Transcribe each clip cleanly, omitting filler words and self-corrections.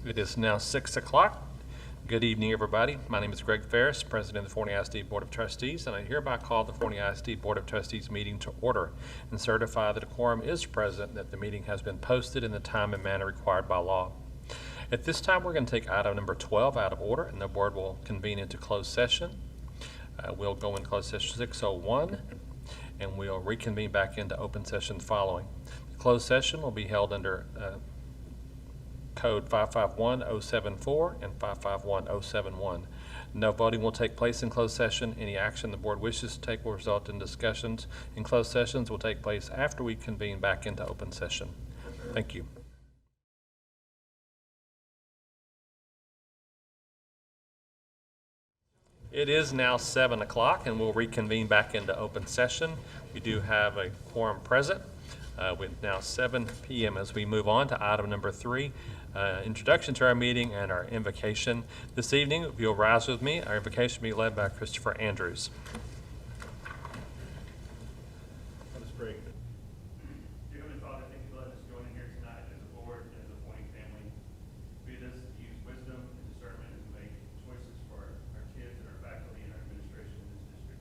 It is now 6 o'clock. Good evening, everybody. My name is Greg Ferris, President of the Forney ISD Board of Trustees, and I hereby call the Forney ISD Board of Trustees meeting to order and certify that a quorum is present and that the meeting has been posted in the time and manner required by law. At this time, we're going to take item number 12 out of order, and the board will convene into closed session. We'll go in closed session 6:01, and we'll reconvene back into open session following. The closed session will be held under Code 551074 and 551071. No voting will take place in closed session. Any action the board wishes to take will result in discussions in closed sessions will take place after we convene back into open session. Thank you. It is now 7 o'clock and we'll reconvene back into open session. We do have a quorum present with now 7 p.m. as we move on to item number 3, introduction to our meeting and our invocation. This evening, if you'll rise with me, our invocation will be led by Christopher Andrews. Let us pray. Dear Heavenly Father, thank you for letting us join in here tonight as a board and as a Forney family. Be with us to use wisdom and discernment as we make choices for our kids and our faculty and our administration in this district.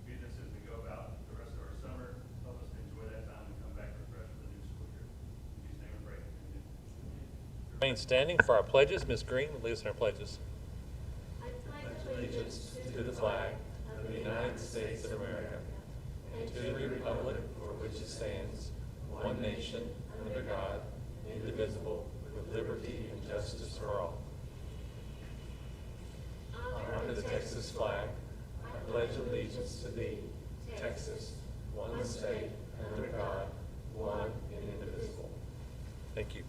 Be with us as we go about the rest of our summer. Help us to enjoy that time and come back refreshed for the new school year. In Jesus' name we pray. Amen. Remain standing for our pledges. Ms. Green will lead us in our pledges. I pledge allegiance to the flag of the United States of America and to the republic for which it stands, one nation, under God, indivisible, with liberty and justice for all. Honor the Texas flag. I pledge allegiance to thee, Texas, one state, under God, one and indivisible. Thank you.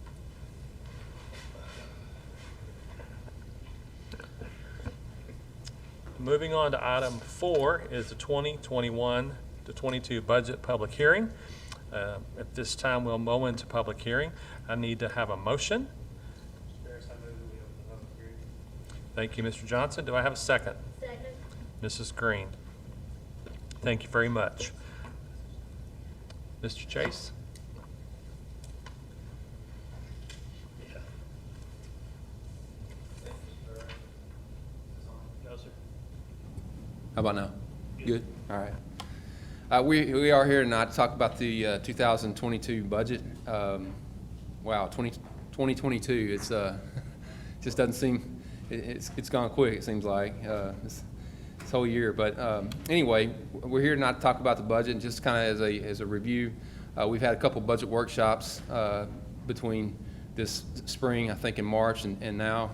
Moving on to item 4 is the 2021-22 budget public hearing. At this time, we'll go into public hearing. I need to have a motion. Thank you, Mr. Johnson. Do I have a second? Second. Mrs. Green. Thank you very much. Mr. Chase? No, sir. How about now? Good? All right. We are here tonight to talk about the 2022 budget. Wow, 2022, it's just doesn't seem, it's gone quick, it seems like, this whole year. But anyway, we're here tonight to talk about the budget and just kind of as a review. We've had a couple budget workshops between this spring, I think in March, and now.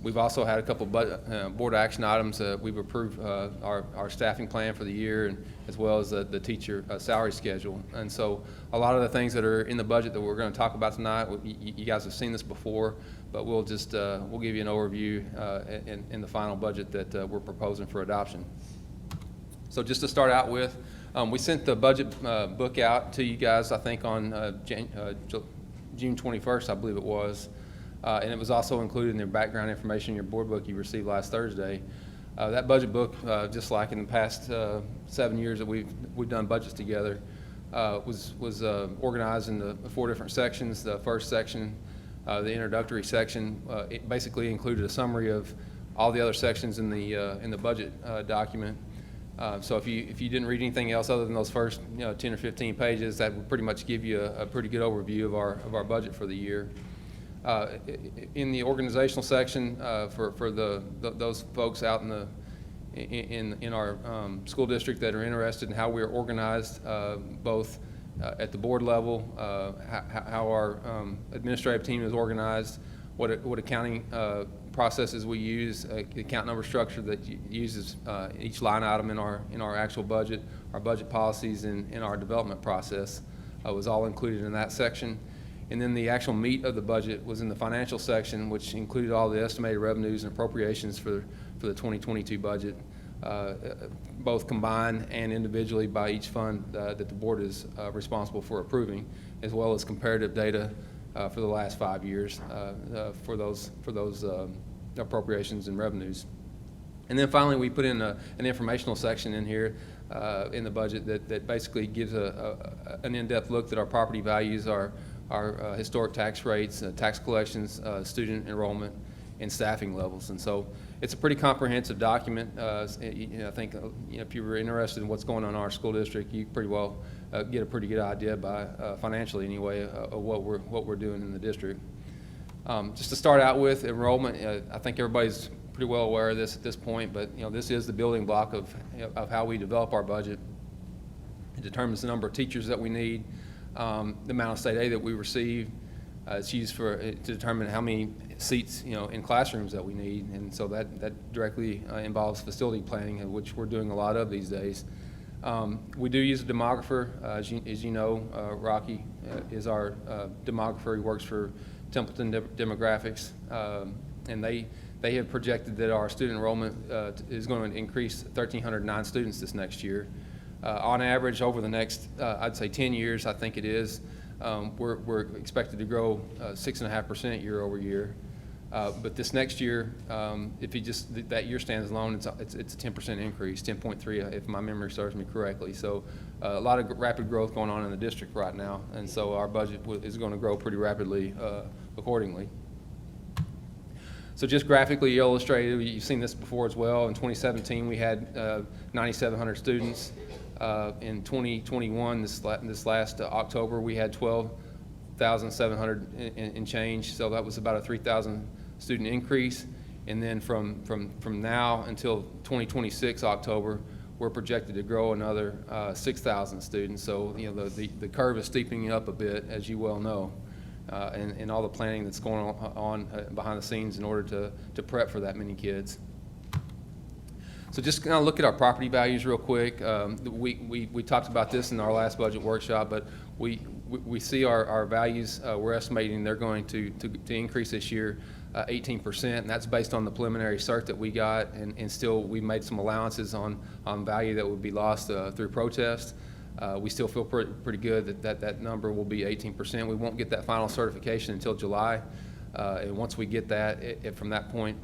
We've also had a couple board action items. We've approved our staffing plan for the year, and as well as the teacher salary schedule. And so a lot of the things that are in the budget that we're going to talk about tonight, you guys have seen this before, but we'll just we'll give you an overview in the final budget that we're proposing for adoption. So just to start out with, we sent the budget book out to you guys, I think on June 21st, I believe it was. And it was also included in their background information in your board book you received last Thursday. That budget book, just like in the past 7 years that we've done budgets together, was organized in the 4 different sections. The first section, the introductory section, it basically included a summary of all the other sections in the budget document. So if you didn't read anything else other than those first 10 or 15 pages, that would pretty much give you a pretty good overview of our budget for the year. In the organizational section, for those folks out in our school district that are interested in how we're organized, both at the board level, how our administrative team is organized, what accounting processes we use, the account number structure that uses each line item in our actual budget, our budget policies, and our development process was all included in that section. And then the actual meat of the budget was in the financial section, which included all the estimated revenues and appropriations for the 2022 budget, both combined and individually by each fund that the board is responsible for approving, as well as comparative data for the last 5 years for those appropriations and revenues. And then finally, we put in an informational section in here in the budget that basically gives an in-depth look that our property values are our historic tax rates, tax collections, student enrollment, and staffing levels. And so it's a pretty comprehensive document. I think if you were interested in what's going on in our school district, you pretty well get a pretty good idea by financially anyway of what we're doing in the district. Just to start out with enrollment, I think everybody's pretty well aware of this at this point, but this is the building block of how we develop our budget. It determines the number of teachers that we need, the amount of state aid that we receive. It's used to determine how many seats in classrooms that we need, and so that directly involves facility planning, which we're doing a lot of these days. We do use a demographer. As you know, Rocky is our demographer. He works for Templeton Demographics, and they have projected that our student enrollment is going to increase 1,309 students this next year. On average, over the next, I'd say 10 years, I think it is, we're expected to grow 6.5% year over year. But this next year, if you just, that year stands alone, it's a 10% increase, 10.3 if my memory serves me correctly. So a lot of rapid growth going on in the district right now, and so our budget is going to grow pretty rapidly accordingly. So just graphically illustrated, you've seen this before as well. In 2017, we had 9,700 students. In 2021, this last October, we had 12,700 in change. So that was about a 3,000 student increase. And then from now until 2026 October, we're projected to grow another 6,000 students. So the curve is steepening up a bit, as you well know. And all the planning that's going on behind the scenes in order to prep for that many kids. So just kind of look at our property values real quick. We talked about this in our last budget workshop, but we see our values, we're estimating they're going to increase this year 18%, and that's based on the preliminary cert that we got, and still we made some allowances on value that would be lost through protest. We still feel pretty good that number will be 18%. We won't get that final certification until July. And once we get that, from that point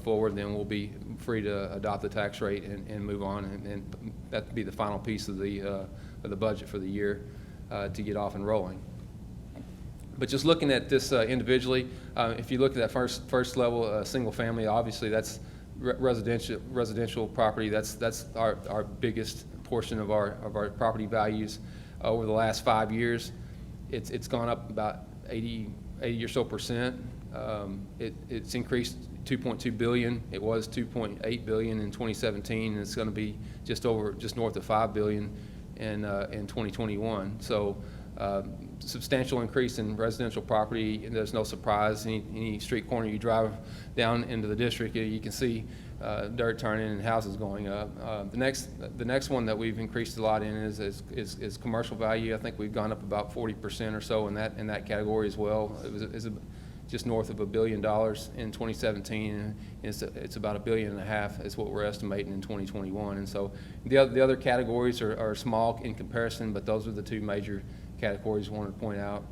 forward, then we'll be free to adopt the tax rate and move on. And that would be the final piece of the budget for the year to get off and rolling. But just looking at this individually, if you look at that first level, single family, obviously that's residential property. That's our biggest portion of our property values. Over the last 5 years, it's gone up about 80 or so percent. It's increased $2.2 billion. It was $2.8 billion in 2017, and it's going to be just north of $5 billion in 2021. So substantial increase in residential property, and there's no surprise. Any street corner you drive down into the district, you can see dirt turning and houses going up. The next one that we've increased a lot in is commercial value. I think we've gone up about 40% or so in that category as well. It was just north of $1 billion in 2017, and it's about $1.5 billion is what we're estimating in 2021. And so the other categories are small in comparison, but those are the two major categories I wanted to point out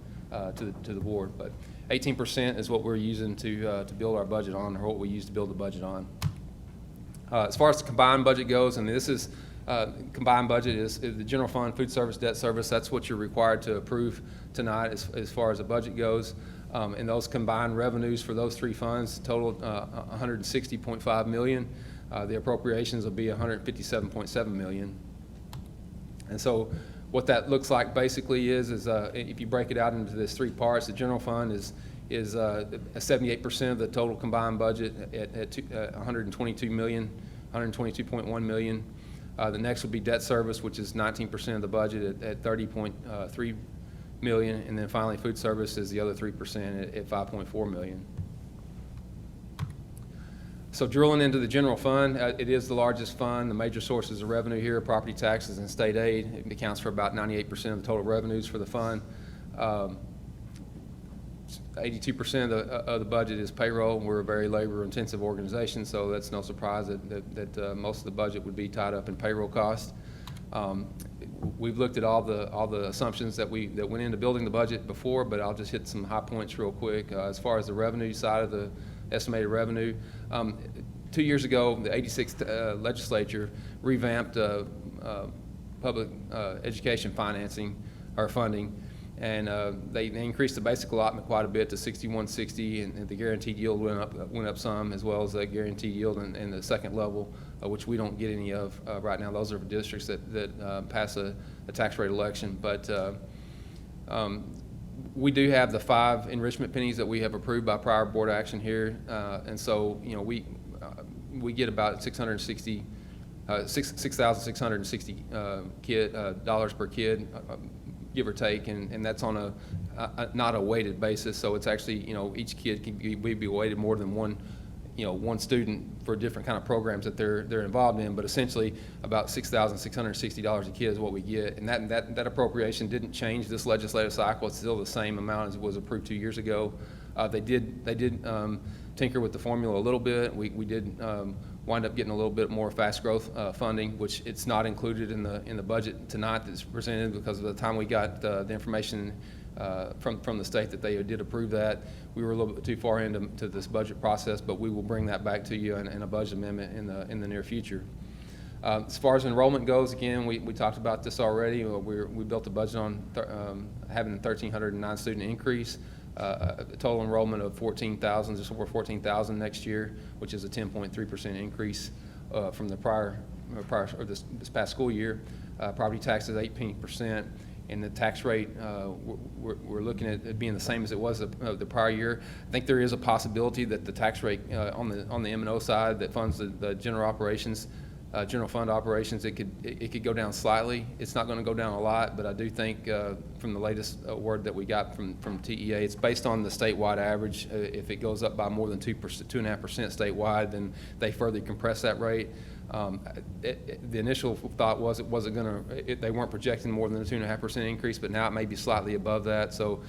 to the board. But 18% is what we're using to build our budget on, or what we use to build the budget on. As far as the combined budget goes, and this is combined budget is the general fund, food service, debt service. That's what you're required to approve tonight as far as the budget goes. And those combined revenues for those three funds totaled $160.5 million. The appropriations will be $157.7 million. And so what that looks like basically is if you break it out into these three parts, the general fund is 78% of the total combined budget at $122 million, $122.1 million. The next would be debt service, which is 19% of the budget at $30.3 million, and then finally food service is the other 3% at $5.4 million. So drilling into the general fund, it is the largest fund. The major sources of revenue here are property taxes and state aid. It accounts for about 98% of the total revenues for the fund. 82% of the budget is payroll. We're a very labor-intensive organization, so that's no surprise that most of the budget would be tied up in payroll costs. We've looked at all the assumptions that went into building the budget before, but I'll just hit some high points real quick. As far as the revenue side of the estimated revenue, 2 years ago, the 86th legislature revamped public education financing or funding. And they increased the basic allotment quite a bit to 6160, and the guaranteed yield went up some, as well as the guaranteed yield in the second level, which we don't get any of right now. Those are for districts that pass a tax rate election. But we do have the 5 enrichment pennies that we have approved by prior board action here, and so we get about $6,660 dollars per kid, give or take, and that's on not a weighted basis. So it's actually each kid can be weighted more than one student for different kind of programs that they're involved in. But essentially, about $6,660 a kid is what we get, and that appropriation didn't change this legislative cycle. It's still the same amount as it was approved 2 years ago. They did tinker with the formula a little bit. We did wind up getting a little bit more fast growth funding, which it's not included in the budget tonight that's presented, because of the time we got the information from the state that they did approve that. We were a little bit too far into this budget process, but we will bring that back to you in a budget amendment in the near future. As far as enrollment goes, again, we talked about this already. We built a budget on having a 1,309 student increase. A total enrollment of 14,000, just over 14,000 next year, which is a 10.3% increase from the this past school year. Property tax is 18%, and the tax rate we're looking at it being the same as it was the prior year. I think there is a possibility that the tax rate on the M&O side that funds the general operations. General fund operations, it could go down slightly. It's not going to go down a lot, but I do think from the latest word that we got from TEA, it's based on the statewide average. If it goes up by more than 2.5% statewide, then they further compress that rate. The initial thought was they weren't projecting more than a 2.5% increase, but now it may be slightly above that. So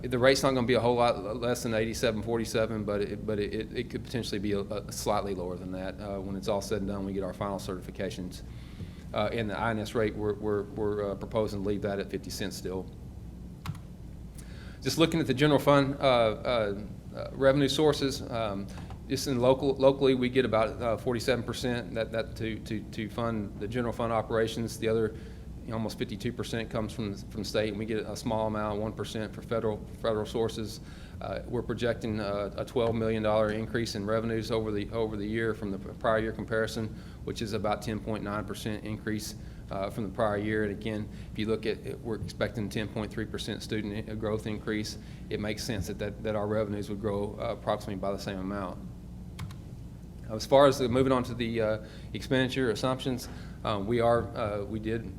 the rate's not going to be a whole lot less than 87.47, but it could potentially be a slightly lower than that when it's all said and done. We get our final certifications, and the INS rate we're proposing to leave that at 50 cents still. Just looking at the general fund revenue sources. Just locally, we get about 47% that to fund the general fund operations. The other, almost 52% comes from state, and we get a small amount, 1% for federal sources. We're projecting a $12 million increase in revenues over the year from the prior year comparison, which is about 10.9% increase from the prior year. And again, if you look at it, we're expecting 10.3% student growth increase. It makes sense that our revenues would grow approximately by the same amount. As far as moving on to the expenditure assumptions, we did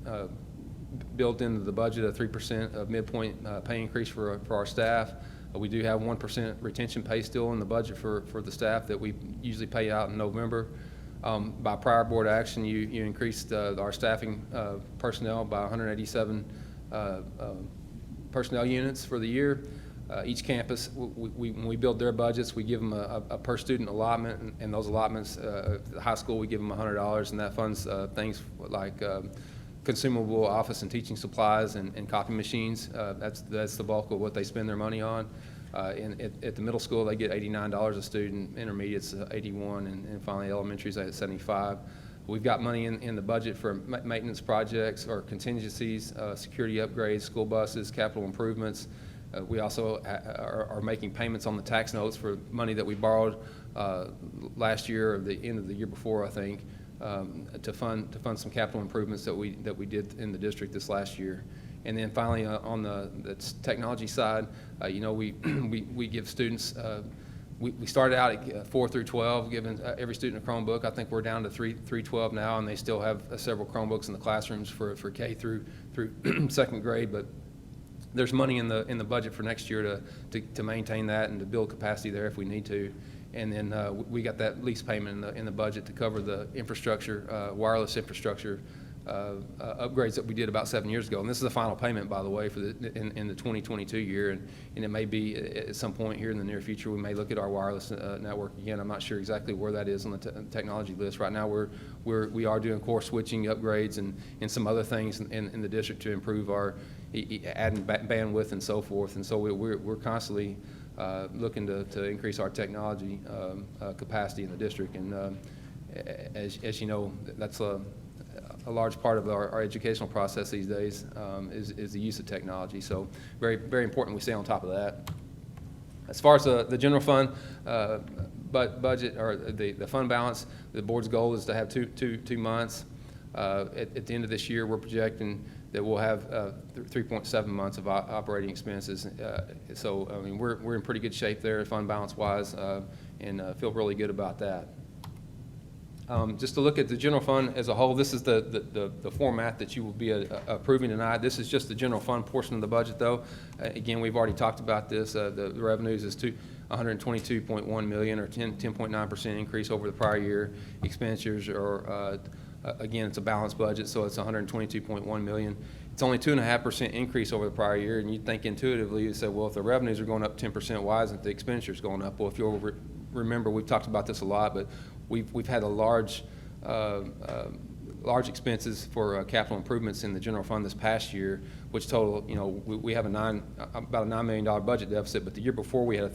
build into the budget a 3% of midpoint pay increase for our staff. We do have 1% retention pay still in the budget for the staff that we usually pay out in November. By prior board action, you increased our staffing personnel by 187 personnel units for the year. Each campus, when we build their budgets, we give them a per student allotment, and those allotments, the high school, we give them $100, and that funds things like consumable office and teaching supplies and copy machines. That's the bulk of what they spend their money on. At the middle school, they get $89 a student, intermediates $81, and finally elementary's at $75. We've got money in the budget for maintenance projects or contingencies, security upgrades, school buses, capital improvements. We also are making payments on the tax notes for money that we borrowed last year or the end of the year before, I think, to fund some capital improvements that we did in the district this last year. And then finally, on the technology side, we give students. We started out at 4 through 12, giving every student a Chromebook. I think we're down to 3 through 12 now, and they still have several Chromebooks in the classrooms for K through second grade. But there's money in the budget for next year to maintain that and to build capacity there if we need to. And then we got that lease payment in the budget to cover the infrastructure, wireless infrastructure upgrades that we did about 7 years ago. And this is the final payment, by the way, for in the 2022 year. And it may be at some point here in the near future, we may look at our wireless network again. I'm not sure exactly where that is on the technology list. Right now, we are doing core switching upgrades and some other things in the district to improve our adding bandwidth and so forth. And so we're constantly looking to increase our technology capacity in the district. And as you know, that's a large part of our educational process these days is the use of technology. So very, very important we stay on top of that. As far as the general fund budget or the fund balance, the board's goal is to have two months. At the end of this year, we're projecting that we'll have 3.7 months of operating expenses. So I mean, we're in pretty good shape there, fund balance wise, and feel really good about that. Just to look at the general fund as a whole, this is the format that you will be approving tonight. This is just the general fund portion of the budget, though. Again, we've already talked about this. The revenues is $122.1 million, or 10.9% increase over the prior year. Expenditures are again, it's a balanced budget, so it's $122.1 million. It's only 2.5% increase over the prior year, and you'd think intuitively, you say, well, if the revenues are going up 10%, why isn't the expenditures going up? Well, if you'll remember, we've talked about this a lot, but we've had a large expenses for capital improvements in the general fund this past year, which total, you know, we have about a $9 million budget deficit, but the year before we had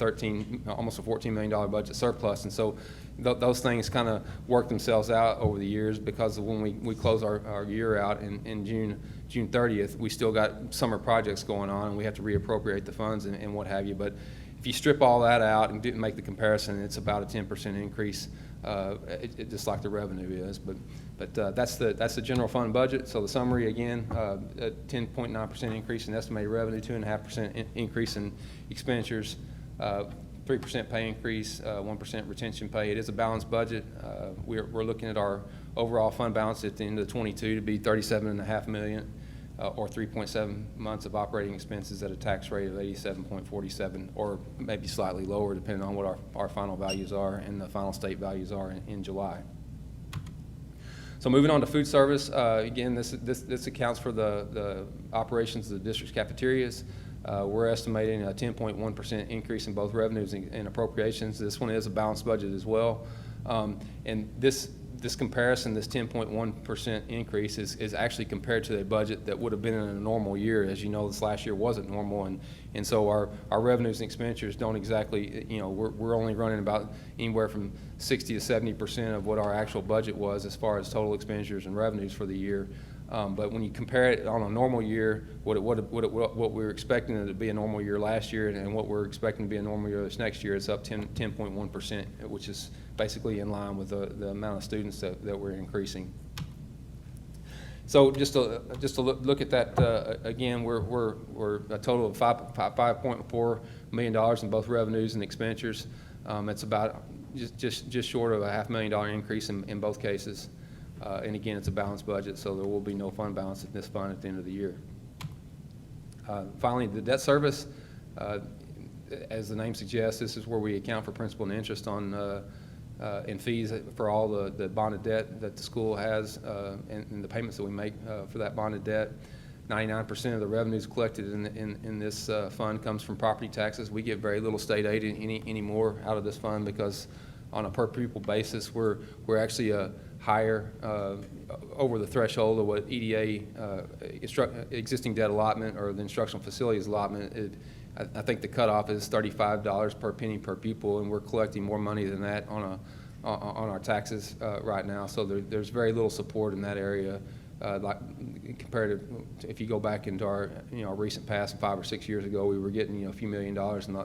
almost a $14 million budget surplus, and so those things kind of work themselves out over the years, because when we close our year out in June 30th, we still got summer projects going on, and we have to reappropriate the funds and what have you. But if you strip all that out and didn't make the comparison, it's about a 10% increase, just like the revenue is. But that's the general fund budget. So the summary again: 10.9% increase in estimated revenue, 2.5% increase in expenditures, 3% pay increase, 1% retention pay. It is a balanced budget. We're looking at our overall fund balance at the end of 22 to be $37.5 million. Or 3.7 months of operating expenses at a tax rate of 87.47, or maybe slightly lower depending on what our final values are and the final state values are in July. So moving on to food service, again, this accounts for the operations of the district's cafeterias. We're estimating a 10.1% increase in both revenues and appropriations. This one is a balanced budget as well, and this comparison, this 10.1% increase is actually compared to a budget that would have been in a normal year. As you know, this last year wasn't normal, and so our revenues and expenditures don't exactly, you know, we're only running about anywhere from 60 to 70% of what our actual budget was as far as total expenditures and revenues for the year. But when you compare it on a normal year, what we were expecting it to be a normal year last year and what we're expecting to be a normal year this next year, it's up 10.1%, which is basically in line with the amount of students that we're increasing. So just to look at that again, we're a total of $5.4 million in both revenues and expenditures. It's about just short of a $500,000 increase in both cases. And again, it's a balanced budget, so there will be no fund balance in this fund at the end of the year. Finally, the debt service, as the name suggests, this is where we account for principal and interest on and fees for all the bonded debt that the school has and the payments that we make for that bonded debt. 99% of the revenues collected in this fund comes from property taxes. We get very little state aid anymore out of this fund, because on a per pupil basis, we're actually higher over the threshold of what EDA existing debt allotment or the instructional facilities allotment. I think the cutoff is $35 per penny per pupil, and we're collecting more money than that on our taxes right now. So there's very little support in that area, like compared to if you go back into our recent past, 5 or 6 years ago, we were getting a few $1 million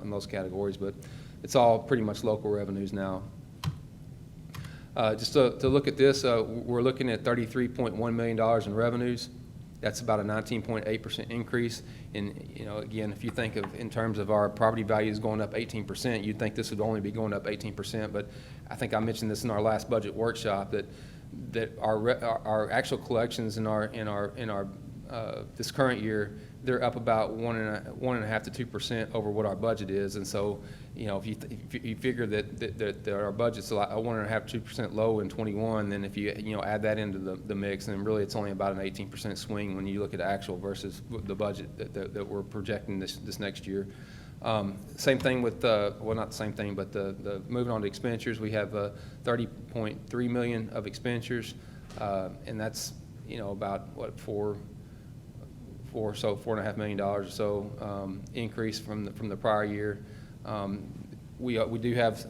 in those categories, but it's all pretty much local revenues now. Just to look at this, we're looking at $33.1 million in revenues. That's about a 19.8% increase. And again, if you think of in terms of our property values going up 18%, you'd think this would only be going up 18%. But I think I mentioned this in our last budget workshop that our actual collections in our this current year, they're up about 1.5 to 2% over what our budget is. And so, if you figure that our budget's like 1.5 to 2% low in 21, then if you add that into the mix, then really it's only about an 18% swing when you look at actual versus the budget that we're projecting this next year. Same thing with well, not the same thing, but the moving on to expenditures, we have $30.3 million of expenditures, and that's about what $4.5 million or so increase from the prior year. We do have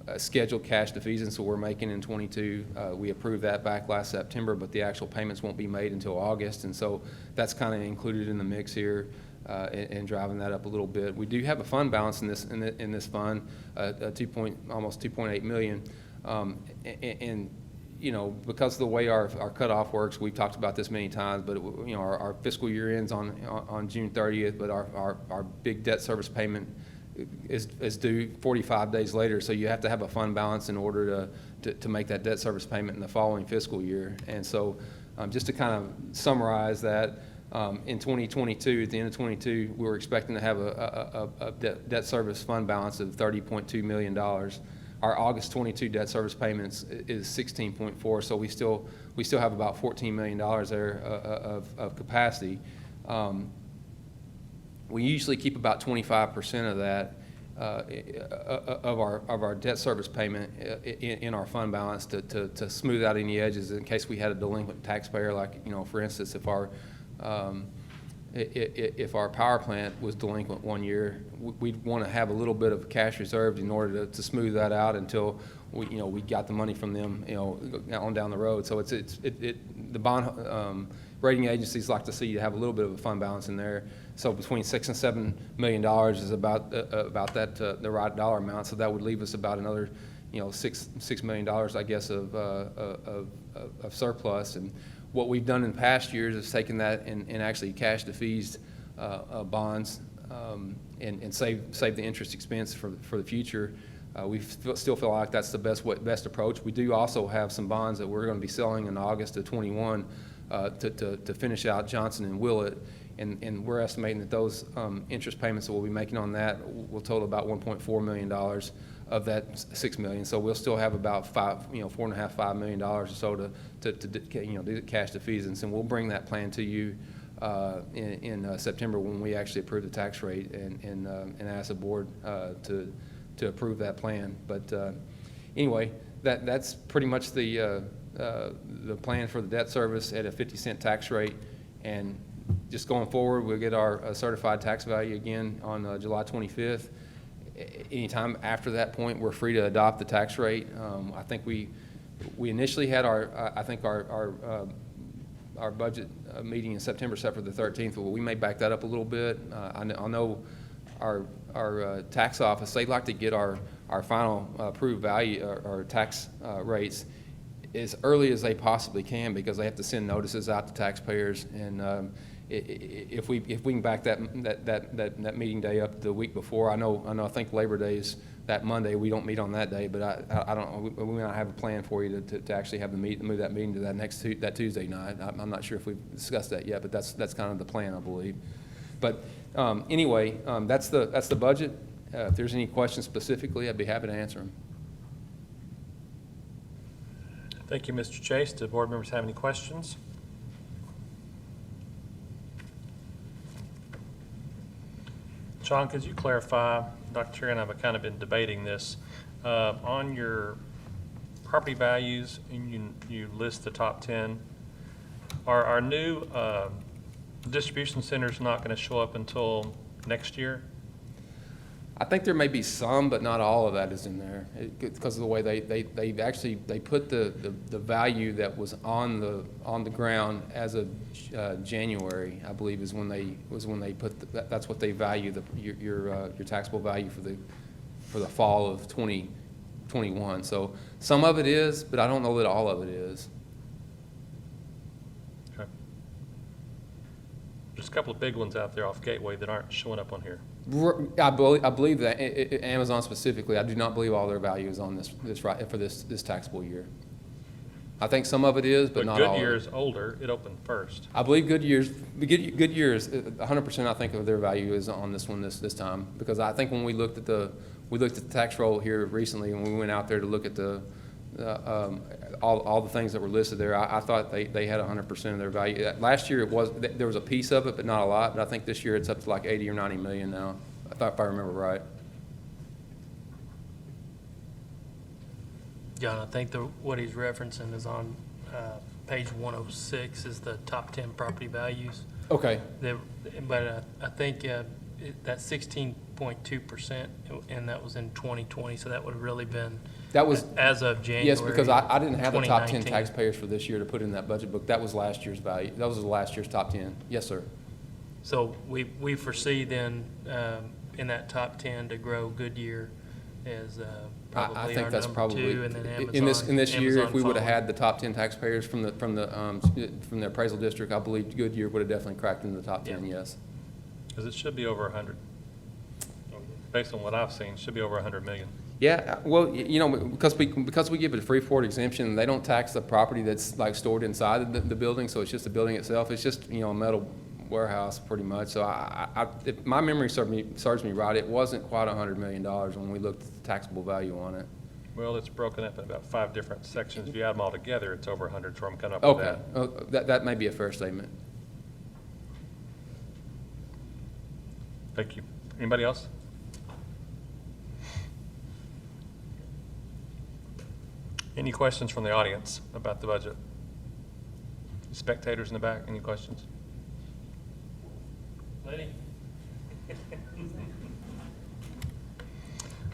a scheduled cash defeasance that we're making in '22. We approved that back last September, but the actual payments won't be made until August, and so that's kind of included in the mix here and driving that up a little bit. We do have a fund balance in this fund, almost 2.8 million, and you know, because of the way our cutoff works, we've talked about this many times, but you know, our fiscal year ends on June 30th, but our big debt service payment is due 45 days later, so you have to have a fund balance in order to make that debt service payment in the following fiscal year. And so just to kind of summarize that, in 2022, at the end of 22, we were expecting to have a debt service fund balance of $30.2 million. Our August 22 debt service payments is 16.4, so we still have about $14 million there of capacity. We usually keep about 25% of that of our debt service payment in our fund balance to smooth out any edges in case we had a delinquent taxpayer, like, you know, for instance, if our power plant was delinquent one year, we'd want to have a little bit of cash reserved in order to smooth that out until we got the money from them, you know, on down the road. So the bond rating agencies like to see you have a little bit of a fund balance in there. So between $6 and $7 million is about that the right dollar amount. So that would leave us about another, you know, $6 million, I guess, of surplus. And what we've done in past years is taken that and actually cash defeased bonds and save the interest expense for the future. We still feel like that's the best approach. We do also have some bonds that we're going to be selling in August of 21 to finish out Johnson and Willett, and we're estimating that those interest payments that we'll be making on that will total about $1.4 million of that $6 million. So we'll still have about $5 million or so to do the cash defeasance, and we'll bring that plan to you in September when we actually approve the tax rate and ask the board to approve that plan. But anyway, that's pretty much the plan for the debt service at a 50-cent tax rate. And just going forward, we'll get our certified tax value again on July 25th. Anytime after that point, we're free to adopt the tax rate. I think we initially had our budget meeting in September, set for the 13th, but we may back that up a little bit. I know our tax office, they'd like to get our final approved value, our tax rates, as early as they possibly can, because they have to send notices out to taxpayers. And if we can back that meeting day up the week before, I think Labor Day is that Monday. We don't meet on that day, but I don't. We might have a plan for you to actually have move that meeting to that Tuesday night. I'm not sure if we've discussed that yet, but that's kind of the plan, I believe. But anyway, that's the budget. If there's any questions specifically, I'd be happy to answer them. Thank you, Mr. Chase. Do board members have any questions? John, could you clarify, Dr. Terry and I have kind of been debating this, on your property values, and you list the top 10, are our new distribution centers not going to show up until next year? I think there may be some, but not all of that is in there because of the way they put the value that was on the ground as of January, I believe, is when they put that's what they value your taxable value for the fall of 2021. So some of it is, but I don't know that all of it is. Okay. There's a couple of big ones out there off Gateway that aren't showing up on here. I believe that Amazon specifically, I do not believe all their value is on this taxable year. I think some of it is, but not all. But Goodyear is older. It opened first. I believe Goodyear's 100%. I think of their value is on this one this time, because I think when we looked at the tax roll here recently, and we went out there to look at all the things that were listed there, I thought they had 100% of their value. Last year there was a piece of it, but not a lot. But I think this year it's up to like 80 or 90 million now, if I remember right. John, I think what he's referencing is on page 106 is the top 10 property values. Okay. But I think that 16.4 2.2%, and that was in 2020, so that would have really been That was, as of January. yes, because I didn't have the top 10 2019. taxpayers for this year to put in that budget book. That was last year's value. That was last year's top 10. Yes, sir. So we foresee then in that top 10 to grow Goodyear as I probably think our that's number probably, 2, and then Amazon. in this year, if Amazon we would have following. had the top 10 taxpayers from the appraisal district, I believe Goodyear would have definitely cracked into the top 10, Yeah. yes. Because it should be over 100. Based on what I've seen, it should be over 100 million. Yeah, well, because we give it a free forward exemption, they don't tax the property that's like stored inside the building, so it's just the building itself. It's just, a metal warehouse pretty much. So if my memory serves me right, it wasn't quite $100 million when we looked at the taxable value on it. Well, it's broken up in about 5 different sections. If you add them all together, it's over 100, so I'm coming up with Okay, that. oh, that may be a fair statement. Thank you. Anybody else? Any questions from the audience about the budget? Spectators in the back, any questions? Lenny?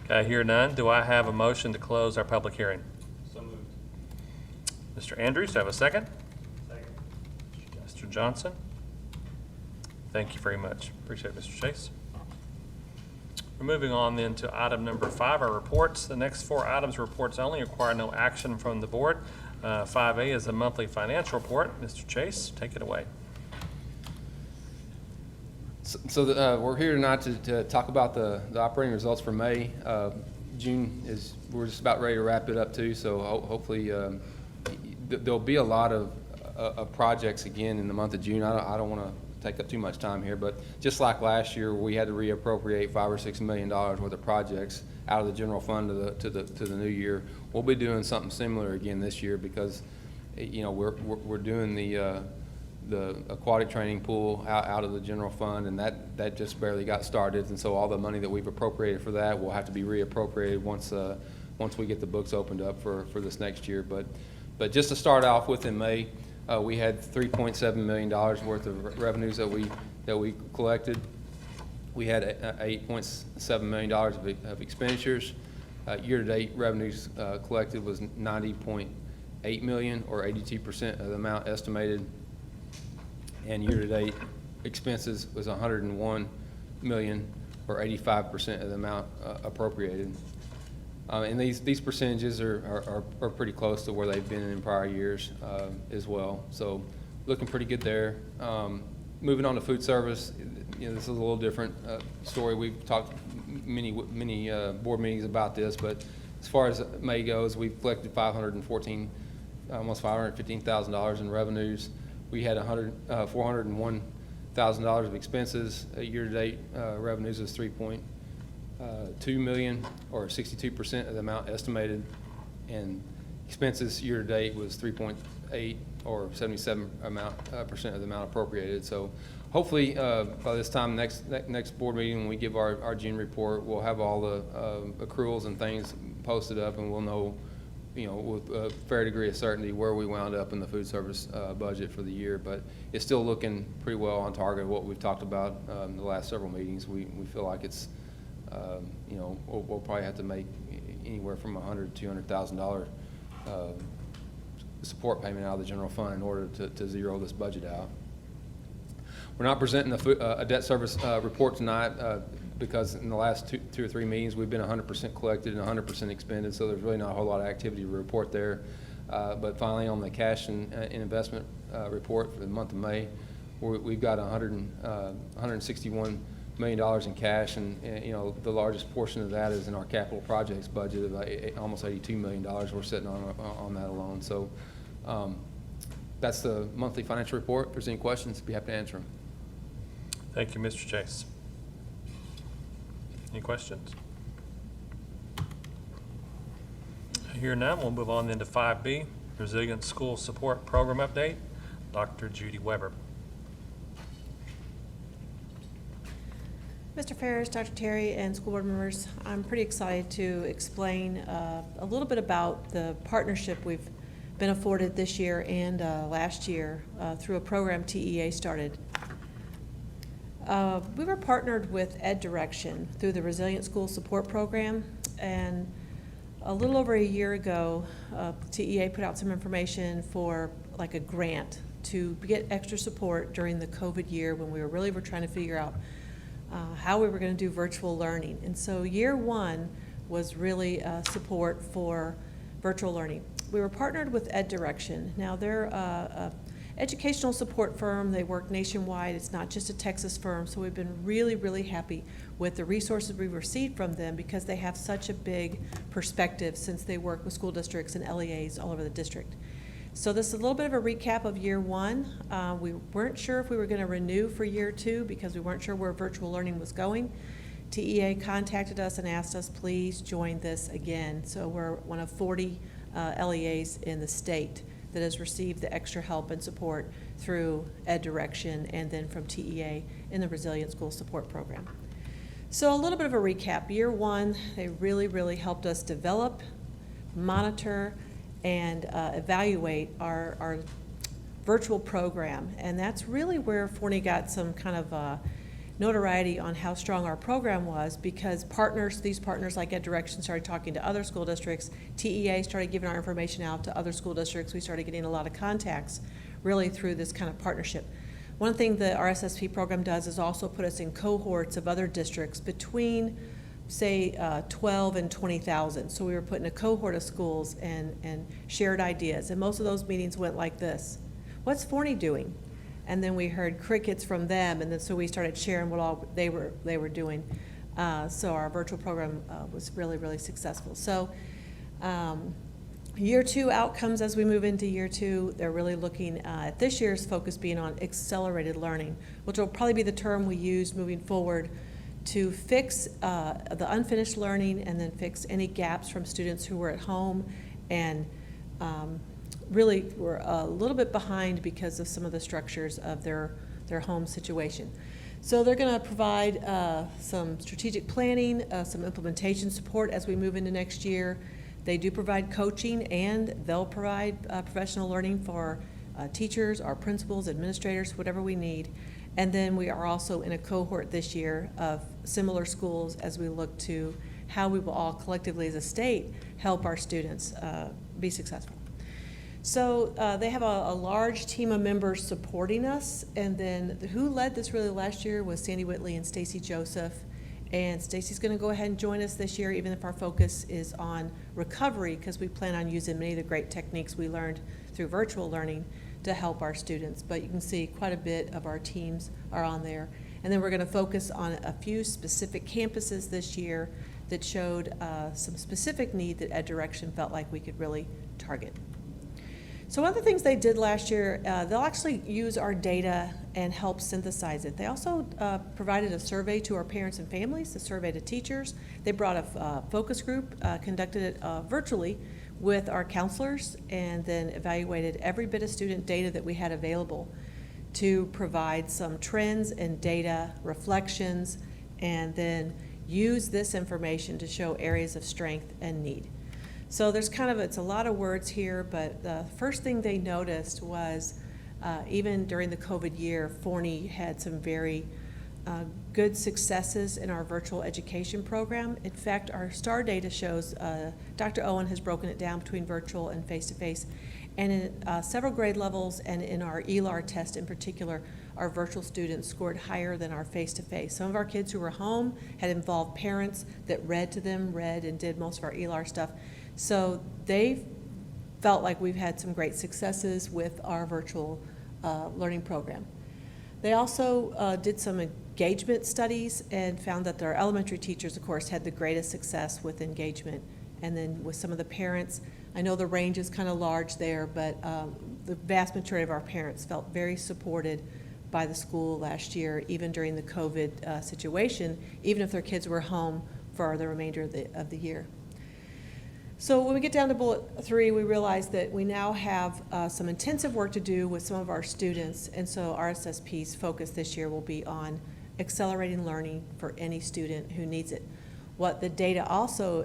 Okay, I hear none. Do I have a motion to close our public hearing? So moved. Mr. Andrews, do I have a second? Second. Mr. Johnson? Thank you very much. Appreciate it, Mr. Chase. We're moving on then to item number 5, our reports. The next 4 items are reports only, require no action from the board. 5A is the monthly financial report. Mr. Chase, take it away. So we're here tonight to talk about the operating results for May. June we're just about ready to wrap it up too, so hopefully there'll be a lot of projects again in the month of June. I don't want to take up too much time here, but just like last year, we had to reappropriate $5 or $6 million worth of projects out of the general fund to the new year. We'll be doing something similar again this year because we're doing the aquatic training pool out of the general fund, and that just barely got started, and so all the money that we've appropriated for that will have to be reappropriated once we get the books opened up for this next year. But just to start off with, in May, we had $3.7 million worth of revenues that we collected. We had $8.7 million of expenditures. Year-to-date revenues collected was $90.8 million, or 82% of the amount estimated. And year-to-date expenses was $101 million, or 85% of the amount appropriated. And these percentages are pretty close to where they've been in prior years as well. So looking pretty good there. Moving on to food service, this is a little different story. We've talked many board meetings about this, but as far as May goes, we've collected almost $515,000 in revenues. We had $401,000 of expenses. Year-to-date revenues is $3.2 million, or 62% of the amount estimated, and expenses year-to-date was 3.8, or 77% of the amount appropriated. So hopefully by this time next board meeting, when we give our June report, we'll have all the accruals and things posted up, and we'll know with a fair degree of certainty where we wound up in the food service budget for the year. But it's still looking pretty well on target, what we've talked about in the last several meetings. We feel like it's we'll probably have to make anywhere from $100,000 to $200,000 support payment out of the general fund in order to zero this budget out. We're not presenting a debt service report tonight because in the last two or three meetings we've been 100% collected and 100% expended, so there's really not a whole lot of activity to report there. But finally, on the cash and investment report for the month of May, we've got $161 million in cash, and the largest portion of that is in our capital projects budget of almost $82 million. We're sitting on that alone. So that's the monthly financial report. If there's any questions, I'd be happy to answer them. Thank you, Mr. Chase. Any questions? Here none, we'll move on then to 5B, Resilient School Support Program Update. Dr. Judy Weber. Mr. Ferris, Dr. Terry, and school board members, I'm pretty excited to explain a little bit about the partnership we've been afforded this year and last year through a program TEA started. We were partnered with Ed Direction through the Resilient School Support Program, and a little over a year ago, TEA put out some information for like a grant to get extra support during the COVID year when we were trying to figure out how we were going to do virtual learning. And so year one was really support for virtual learning. We were partnered with Ed Direction. Now they're a educational support firm. They work nationwide. It's not just a Texas firm. So we've been really happy with the resources we've received from them because they have such a big perspective since they work with school districts and LEAs all over the district. So this is a little bit of a recap of year one. We weren't sure if we were going to renew for year two because we weren't sure where virtual learning was going. TEA contacted us and asked us, please join this again. So we're one of 40 LEAs in the state that has received the extra help and support through Ed Direction and then from TEA in the Resilient School Support Program. So a little bit of a recap. Year one, they really helped us develop, monitor, and evaluate our virtual program. And that's really where Forney got some kind of notoriety on how strong our program was because these partners like Ed Direction started talking to other school districts. TEA started giving our information out to other school districts. We started getting a lot of contacts really through this kind of partnership. One thing the RSSP program does is also put us in cohorts of other districts between, say, 12 and 20,000. So we were put in a cohort of schools and shared ideas. And most of those meetings went like this. What's Forney doing? And then we heard crickets from them, and then so we started sharing what all they were doing. So our virtual program was really successful. So year two outcomes as we move into year two, they're really looking at this year's focus being on accelerated learning, which will probably be the term we use moving forward to fix the unfinished learning and then fix any gaps from students who were at home and really were a little bit behind because of some of the structures of their home situation. So they're going to provide some strategic planning, some implementation support as we move into next year. They do provide coaching and they'll provide professional learning for teachers, our principals, administrators, whatever we need. And then we are also in a cohort this year of similar schools as we look to how we will all collectively as a state help our students be successful. So they have a large team of members supporting us, and then who led this really last year was Sandy Whitley and Stacy Joseph. And Stacy's going to go ahead and join us this year, even if our focus is on recovery, because we plan on using many of the great techniques we learned through virtual learning to help our students. But you can see quite a bit of our teams are on there. And then we're going to focus on a few specific campuses this year that showed some specific need that Ed Direction felt like we could really target. So one of the things they did last year, they'll actually use our data and help synthesize it. They also provided a survey to our parents and families, a survey to teachers. They brought a focus group, conducted it virtually with our counselors, and then evaluated every bit of student data that we had available to provide some trends and data reflections, and then use this information to show areas of strength and need. So there's it's a lot of words here, but the first thing they noticed was even during the COVID year, Forney had some very good successes in our virtual education program. In fact, our STAR data shows, Dr. Owen has broken it down between virtual and face-to-face, and in several grade levels and in our ELAR test in particular, our virtual students scored higher than our face-to-face. Some of our kids who were home had involved parents that read to them, read and did most of our ELAR stuff. So they felt like we've had some great successes with our virtual learning program. They also did some engagement studies and found that their elementary teachers, of course, had the greatest success with engagement. And then with some of the parents, I know the range is kind of large there, but the vast majority of our parents felt very supported by the school last year, even during the COVID situation, even if their kids were home for the remainder of the year. So when we get down to bullet 3, we realize that we now have some intensive work to do with some of our students, and so RSSP's focus this year will be on accelerating learning for any student who needs it. What the data also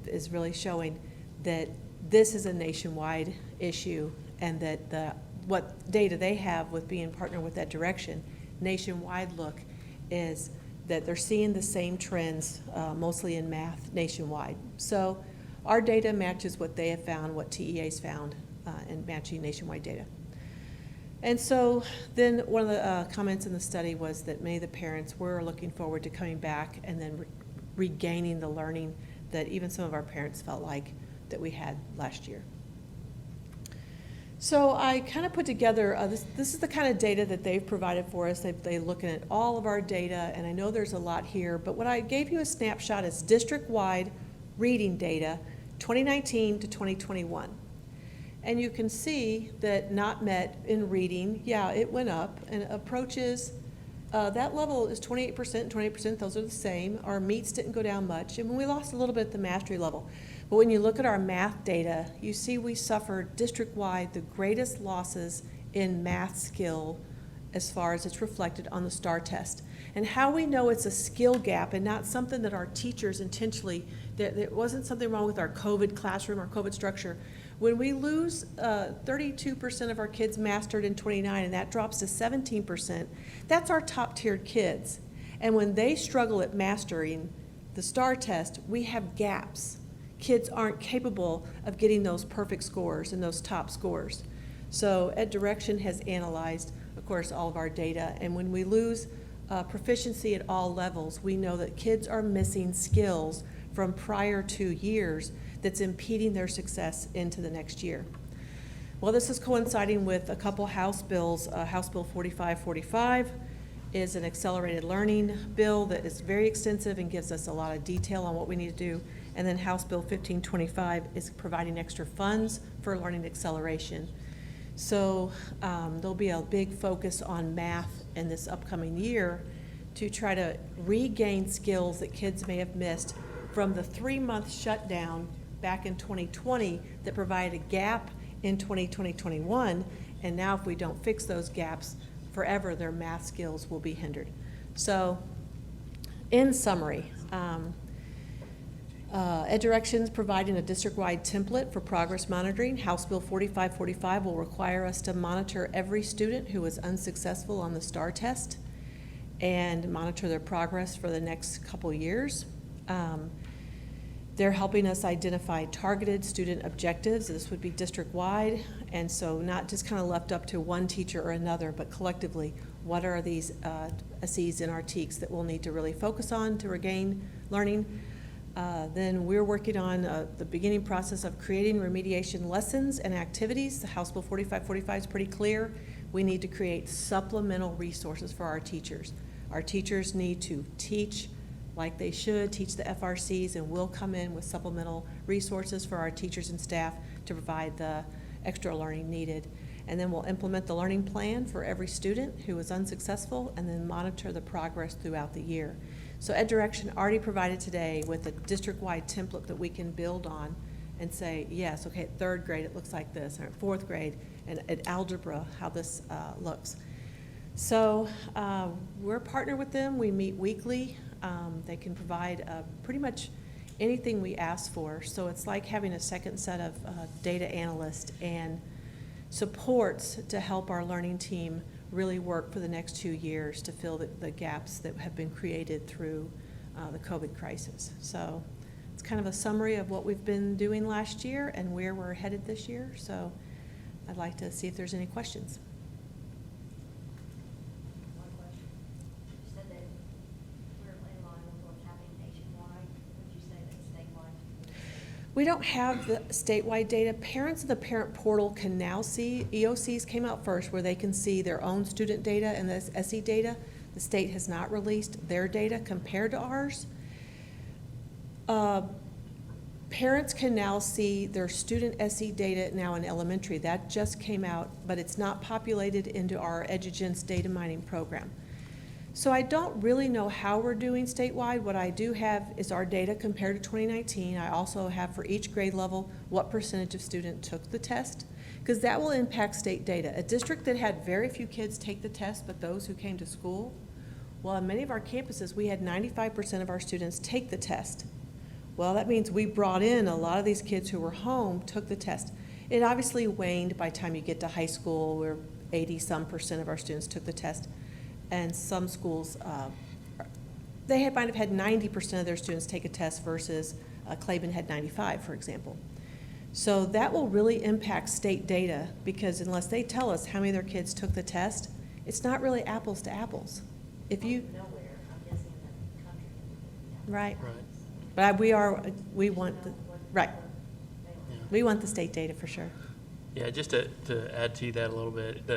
is really showing that this is a nationwide issue, and that what data they have with being partnered with that direction, nationwide look, is that they're seeing the same trends, mostly in math nationwide. So our data matches what they have found, what TEA's found, in matching nationwide data. And so then one of the comments in the study was that many of the parents were looking forward to coming back and then regaining the learning that even some of our parents felt like that we had last year. So I kind of put together, this is the kind of data that they've provided for us. They're looking at all of our data, and I know there's a lot here, but what I gave you a snapshot is district-wide reading data, 2019 to 2021. And you can see that not met in reading, yeah, it went up, and approaches, that level is 28% and 28%, those are the same. Our meets didn't go down much, and we lost a little bit at the mastery level. But when you look at our math data, you see we suffered district-wide the greatest losses in math skill as far as it's reflected on the STAR test. And how we know it's a skill gap and not something that our teachers intentionally, there wasn't something wrong with our COVID classroom or COVID structure. When we lose 32% of our kids mastered in 29, and that drops to 17%, that's our top-tiered kids. And when they struggle at mastering the STAR test, we have gaps. Kids aren't capable of getting those perfect scores and those top scores. So EdDirection has analyzed, of course, all of our data, and when we lose proficiency at all levels, we know that kids are missing skills from prior 2 years that's impeding their success into the next year. Well, this is coinciding with a couple House bills. House Bill 4545 is an accelerated learning bill that is very extensive and gives us a lot of detail on what we need to do. And then House Bill 1525 is providing extra funds for learning acceleration. So there'll be a big focus on math in this upcoming year to try to regain skills that kids may have missed from the 3-month shutdown back in 2020 that provided a gap in 2020-21, and now if we don't fix those gaps, forever their math skills will be hindered. So in summary, EdDirection's providing a district-wide template for progress monitoring. House Bill 4545 will require us to monitor every student who was unsuccessful on the STAR test and monitor their progress for the next couple years. They're helping us identify targeted student objectives. This would be district-wide, and so not just kind of left up to one teacher or another, but collectively, what are these SEs and our TEKs that we'll need to really focus on to regain learning? Then we're working on the beginning process of creating remediation lessons and activities. The House Bill 4545 is pretty clear. We need to create supplemental resources for our teachers. Our teachers need to teach like they should, teach the FRCs, and we'll come in with supplemental resources for our teachers and staff to provide the extra learning needed. And then we'll implement the learning plan for every student who was unsuccessful and then monitor the progress throughout the year. So EdDirection already provided today with a district-wide template that we can build on and say, yes, okay, at 3rd grade it looks like this, or at 4th grade, and at algebra, how this looks. So we're partnered with them. We meet weekly. They can provide pretty much anything we ask for. So it's like having a second set of data analysts and supports to help our learning team really work for the next 2 years to fill the gaps that have been created through the COVID crisis. So it's kind of a summary of what we've been doing last year and where we're headed this year. So I'd like to see if there's any questions. One question. You said that we're in line with what's happening nationwide. Would you say that's statewide? We don't have the statewide data. Parents of the parent portal can now see, EOCs came out first, where they can see their own student data and the SE data. The state has not released their data compared to ours. Parents can now see their student SE data now in elementary. That just came out, but it's not populated into our EduGen's data mining program. So I don't really know how we're doing statewide. What I do have is our data compared to 2019. I also have for each grade level what percentage of students took the test, because that will impact state data. A district that had very few kids take the test, but those who came to school, well, on many of our campuses, we had 95% of our students take the test. Well, that means we brought in a lot of these kids who were home, took the test. It obviously waned by the time you get to high school, where 80-some% of our students took the test. And some schools they might have had 90% of their students take a test versus Claiborne had 95, for example. So that will really impact state data, because unless they tell us how many of their kids took the test, it's not really apples to apples. If you, Nowhere, I'm guessing in the country. Yeah. right. Right. But we want the, right, Yeah. we want the state data for sure. Yeah, just to add to that a little bit,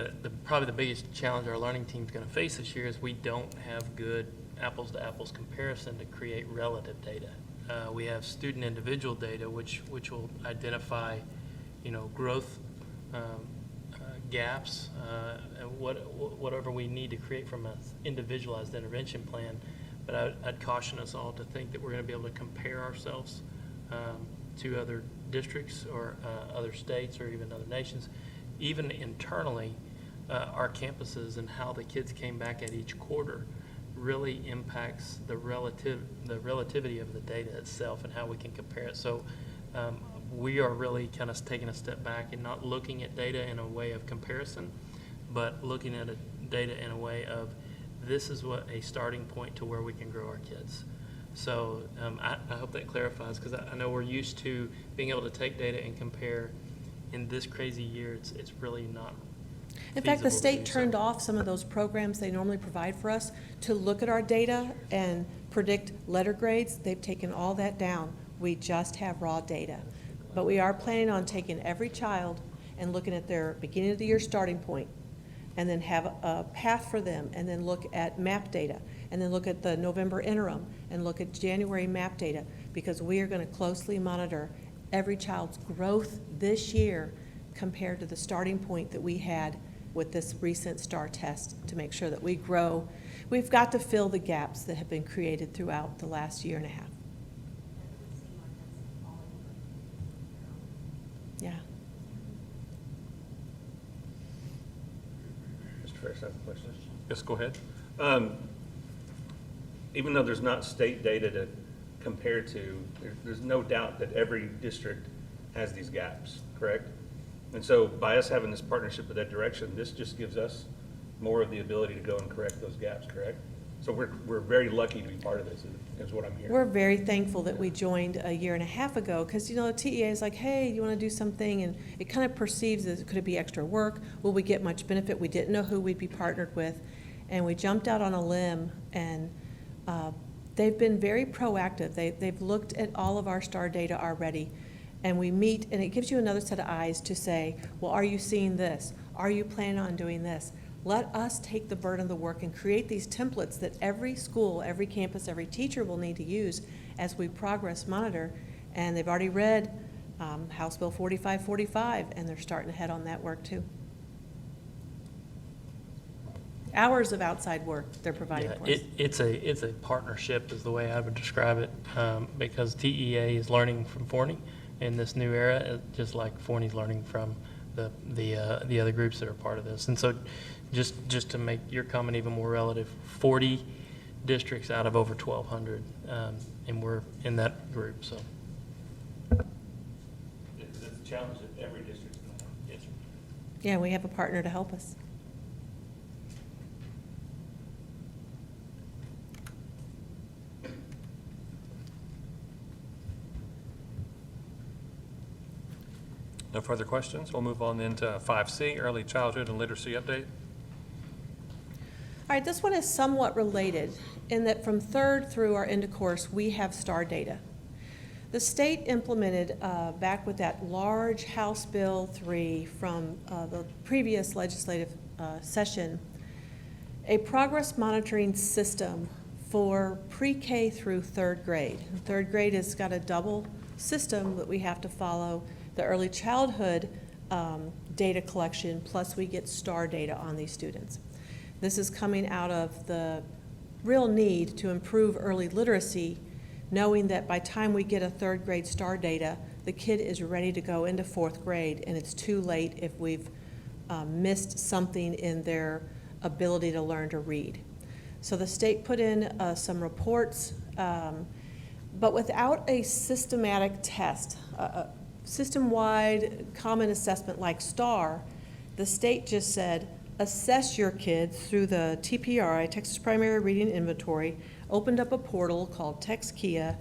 probably the biggest challenge our learning team's gonna face this year is we don't have good apples-to-apples comparison to create relative data. We have student individual data, which will identify, growth gaps, and whatever we need to create from an individualized intervention plan. But I'd caution us all to think that we're gonna be able to compare ourselves to other districts or other states or even other nations. Even internally, our campuses and how the kids came back at each quarter really impacts the relativity of the data itself and how we can compare it. So we are really kind of taking a step back and not looking at data in a way of comparison, but looking at data in a way of this is what a starting point to where we can grow our kids. So I hope that clarifies, because I know we're used to being able to take data and compare. In this crazy year, it's really not In fact, the feasible to state do so. turned off some of those programs they normally provide for us to look at our data and predict letter grades. They've taken all that down. We just have raw data. But we are planning on taking every child and looking at their beginning of the year starting point, and then have a path for them, and then look at map data, and then look at the November interim, and look at January map data, because we are going to closely monitor every child's growth this year compared to the starting point that we had with this recent STAR test, to make sure that we grow. We've got to fill the gaps that have been created throughout the last year and a half. It would seem like that's all over. Yeah. Mr. Ferris, I have a question. Yes, go ahead. Even though there's not state data to compare to, there's no doubt that every district has these gaps, correct? And so by us having this partnership with Ed Direction, this just gives us more of the ability to go and correct those gaps, correct? So we're very lucky to be part of this, is what I'm hearing. We're very thankful that we joined a year and a half ago, because, the TEA is like, hey, you want to do something? And it kind of perceives as, could it be extra work? Will we get much benefit? We didn't know who we'd be partnered with. And we jumped out on a limb, and they've been very proactive. They've looked at all of our STAR data already. And we meet, and it gives you another set of eyes to say, well, are you seeing this? Are you planning on doing this? Let us take the burden of the work and create these templates that every school, every campus, every teacher will need to use as we progress monitor. And they've already read House Bill 4545, and they're starting to head on that work too. Hours of outside work they're providing for us. It's a partnership is the way I would describe it, because TEA is learning from Forney in this new era, just like Forney's learning from the other groups that are part of this. And so just to make your comment even more relative, 40 districts out of over 1,200, and we're in that group, so. It's a challenge that every district's going to have. Yes, sir. Yeah, we have a partner to help us. No further questions. We'll move on then to 5C, Early Childhood and Literacy Update. All right, this one is somewhat related in that from third through our end of course, we have STAR data. The state implemented, back with that large House Bill 3 from the previous legislative session, a progress monitoring system for pre-K through third grade. Third grade has got a double system that we have to follow. The early childhood data collection, plus we get STAR data on these students. This is coming out of the real need to improve early literacy, knowing that by the time we get a third grade STAR data, the kid is ready to go into fourth grade, and it's too late if we've missed something in their ability to learn to read. So the state put in some reports, but without a systematic test, system-wide common assessment like STAR, the state just said, assess your kids through the TPRI, Texas Primary Reading Inventory, opened up a portal called TextKia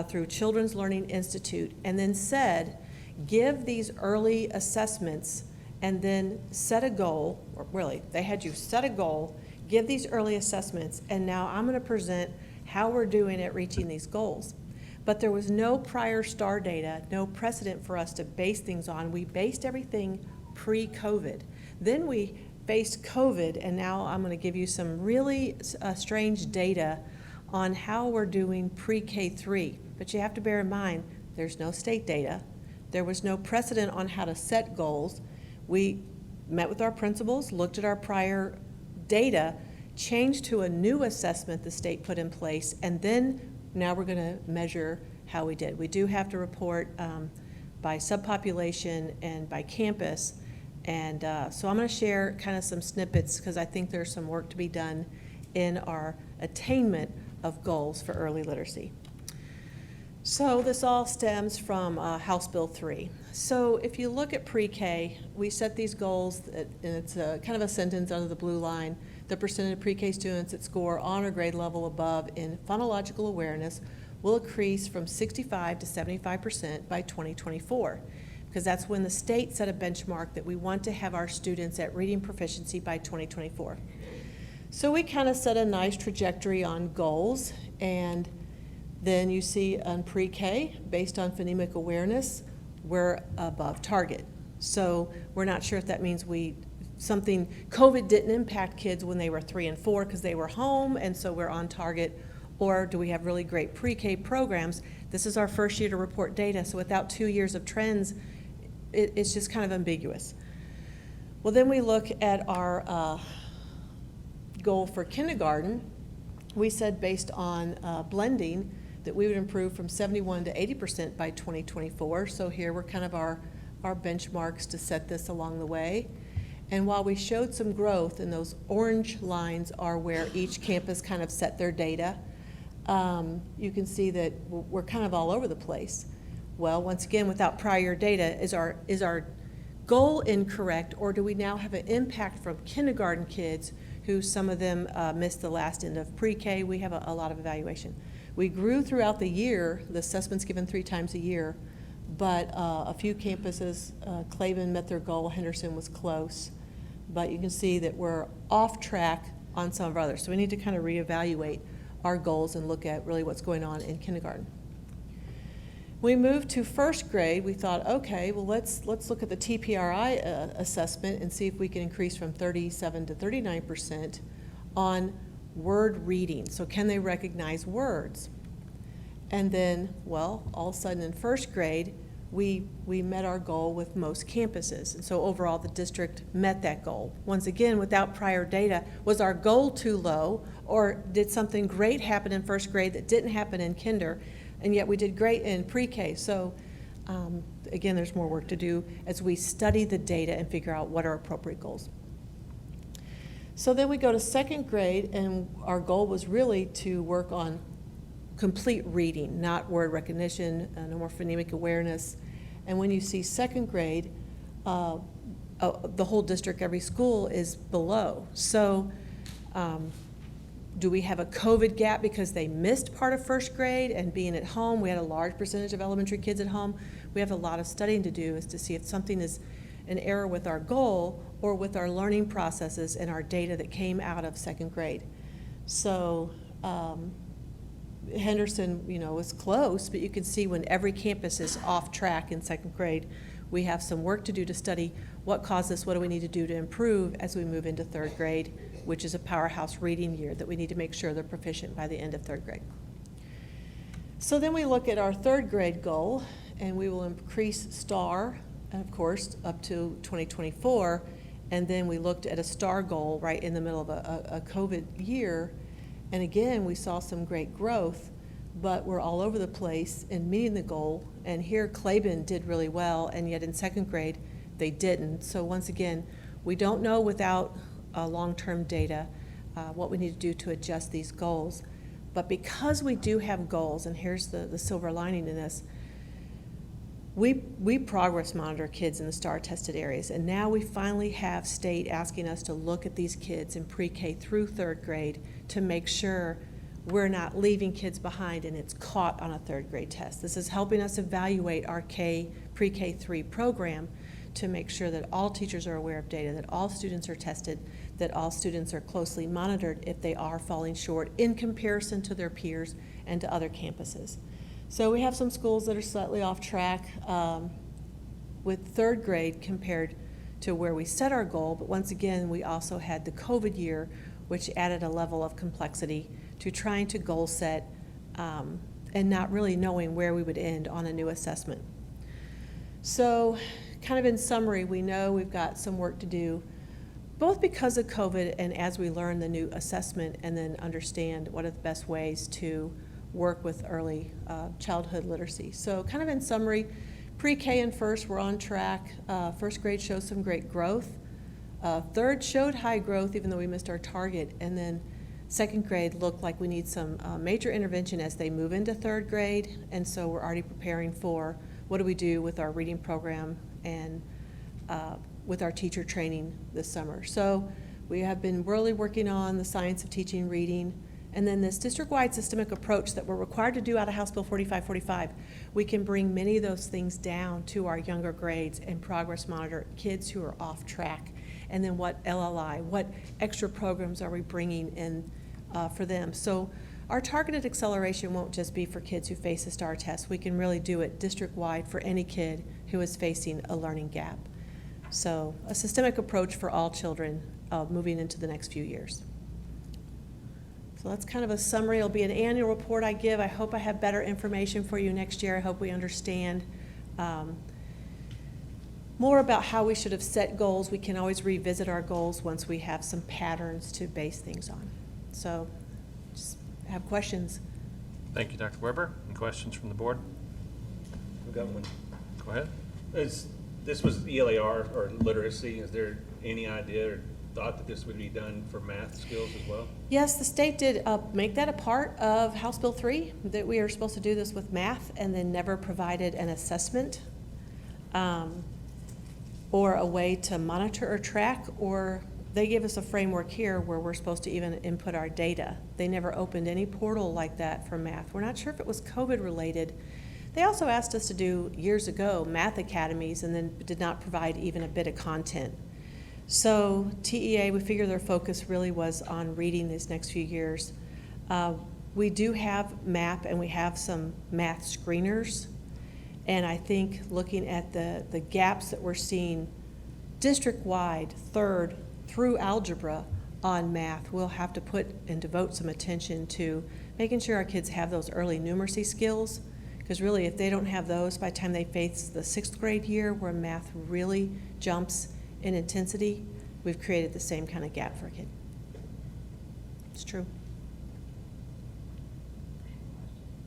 through Children's Learning Institute, and then said, give these early assessments and then set a goal, or really, they had you set a goal, give these early assessments, and now I'm going to present how we're doing at reaching these goals. But there was no prior STAR data, no precedent for us to base things on. We based everything pre-COVID. Then we faced COVID, and now I'm going to give you some really strange data on how we're doing pre-K3. But you have to bear in mind, there's no state data. There was no precedent on how to set goals. We met with our principals, looked at our prior data, changed to a new assessment the state put in place, and then now we're going to measure how we did. We do have to report by subpopulation and by campus, and so I'm going to share kind of some snippets because I think there's some work to be done in our attainment of goals for early literacy. So this all stems from House Bill 3. So if you look at pre-K, we set these goals, and it's kind of a sentence under the blue line. The percentage of pre-K students that score on or grade level above in phonological awareness will increase from 65 to 75% by 2024, because that's when the state set a benchmark that we want to have our students at reading proficiency by 2024. So we kind of set a nice trajectory on goals, and then you see on pre-K, based on phonemic awareness, we're above target. So we're not sure if that means COVID didn't impact kids when they were 3 and 4 because they were home, and so we're on target, or do we have really great pre-K programs? This is our first year to report data, so without 2 years of trends, it's just kind of ambiguous. Well, then we look at our goal for kindergarten. We said based on blending that we would improve from 71 to 80% by 2024. So here we're kind of our benchmarks to set this along the way. And while we showed some growth, and those orange lines are where each campus kind of set their data, you can see that we're kind of all over the place. Well, once again, without prior data, is our goal incorrect, or do we now have an impact from kindergarten kids who some of them missed the last end of pre-K? We have a lot of evaluation. We grew throughout the year, the assessment's given 3 times a year, but a few campuses, Claiborne met their goal, Henderson was close, but you can see that we're off track on some of our others. So we need to kind of reevaluate our goals and look at really what's going on in kindergarten. We moved to first grade. We thought, okay, well, let's look at the TPRI assessment and see if we can increase from 37 to 39% on word reading. So can they recognize words? And then, well, all of a sudden in first grade, we met our goal with most campuses. And so overall, the district met that goal. Once again, without prior data, was our goal too low, or did something great happen in first grade that didn't happen in kinder? And yet we did great in pre-K. So again, there's more work to do as we study the data and figure out what are appropriate goals. So then we go to second grade, and our goal was really to work on complete reading, not word recognition, no more phonemic awareness. And when you see second grade, the whole district, every school is below. So do we have a COVID gap because they missed part of first grade and being at home? We had a large percentage of elementary kids at home. We have a lot of studying to do as to see if something is an error with our goal or with our learning processes and our data that came out of second grade. So Henderson, was close, but you can see when every campus is off track in second grade, we have some work to do to study what caused this, what do we need to do to improve as we move into third grade, which is a powerhouse reading year that we need to make sure they're proficient by the end of third grade. So then we look at our third grade goal, and we will increase STAR, of course, up to 2024, and then we looked at a STAR goal right in the middle of a COVID year, and again, we saw some great growth, but we're all over the place in meeting the goal, and here Claiborne did really well, and yet in second grade, they didn't. So once again, we don't know without long-term data what we need to do to adjust these goals, but because we do have goals, and here's the silver lining in this, we progress monitor kids in the STAR tested areas, and now we finally have state asking us to look at these kids in pre-K through third grade to make sure we're not leaving kids behind and it's caught on a third grade test. This is helping us evaluate our pre-K 3 program to make sure that all teachers are aware of data, that all students are tested, that all students are closely monitored if they are falling short in comparison to their peers and to other campuses. So we have some schools that are slightly off track with third grade compared to where we set our goal, but once again, we also had the COVID year, which added a level of complexity to trying to goal set and not really knowing where we would end on a new assessment. So kind of in summary, we know we've got some work to do, both because of COVID and as we learn the new assessment and then understand what are the best ways to work with early childhood literacy. So kind of in summary, pre-K and first, we're on track. First grade shows some great growth. Third showed high growth even though we missed our target. And then second grade looked like we need some major intervention as they move into third grade. And so we're already preparing for what do we do with our reading program and with our teacher training this summer. So we have been really working on the science of teaching reading. And then this district-wide systemic approach that we're required to do out of House Bill 4545, we can bring many of those things down to our younger grades and progress monitor kids who are off track. And then what LLI, what extra programs are we bringing in for them? So our targeted acceleration won't just be for kids who face a STAR test. We can really do it district-wide for any kid who is facing a learning gap. So a systemic approach for all children moving into the next few years. So that's kind of a summary. It'll be an annual report I give. I hope I have better information for you next year. I hope we understand more about how we should have set goals. We can always revisit our goals once we have some patterns to base things on. So just have questions. Thank you, Dr. Weber. Any questions from the board? We've got one. Go ahead. This was ELAR or literacy. Is there any idea or thought that this would be done for math skills as well? Yes, the state did make that a part of House Bill 3, that we are supposed to do this with math, and then never provided an assessment or a way to monitor or track, or they gave us a framework here where we're supposed to even input our data. They never opened any portal like that for math. We're not sure if it was COVID related. They also asked us to do, years ago, math academies, and then did not provide even a bit of content. So TEA, we figure their focus really was on reading these next few years. We do have MAP and we have some math screeners. And I think looking at the gaps that we're seeing district-wide, third through algebra on math, we'll have to put and devote some attention to making sure our kids have those early numeracy skills. Because really, if they don't have those by the time they face the 6th grade year where math really jumps in intensity, we've created the same kind of gap for a kid. It's true.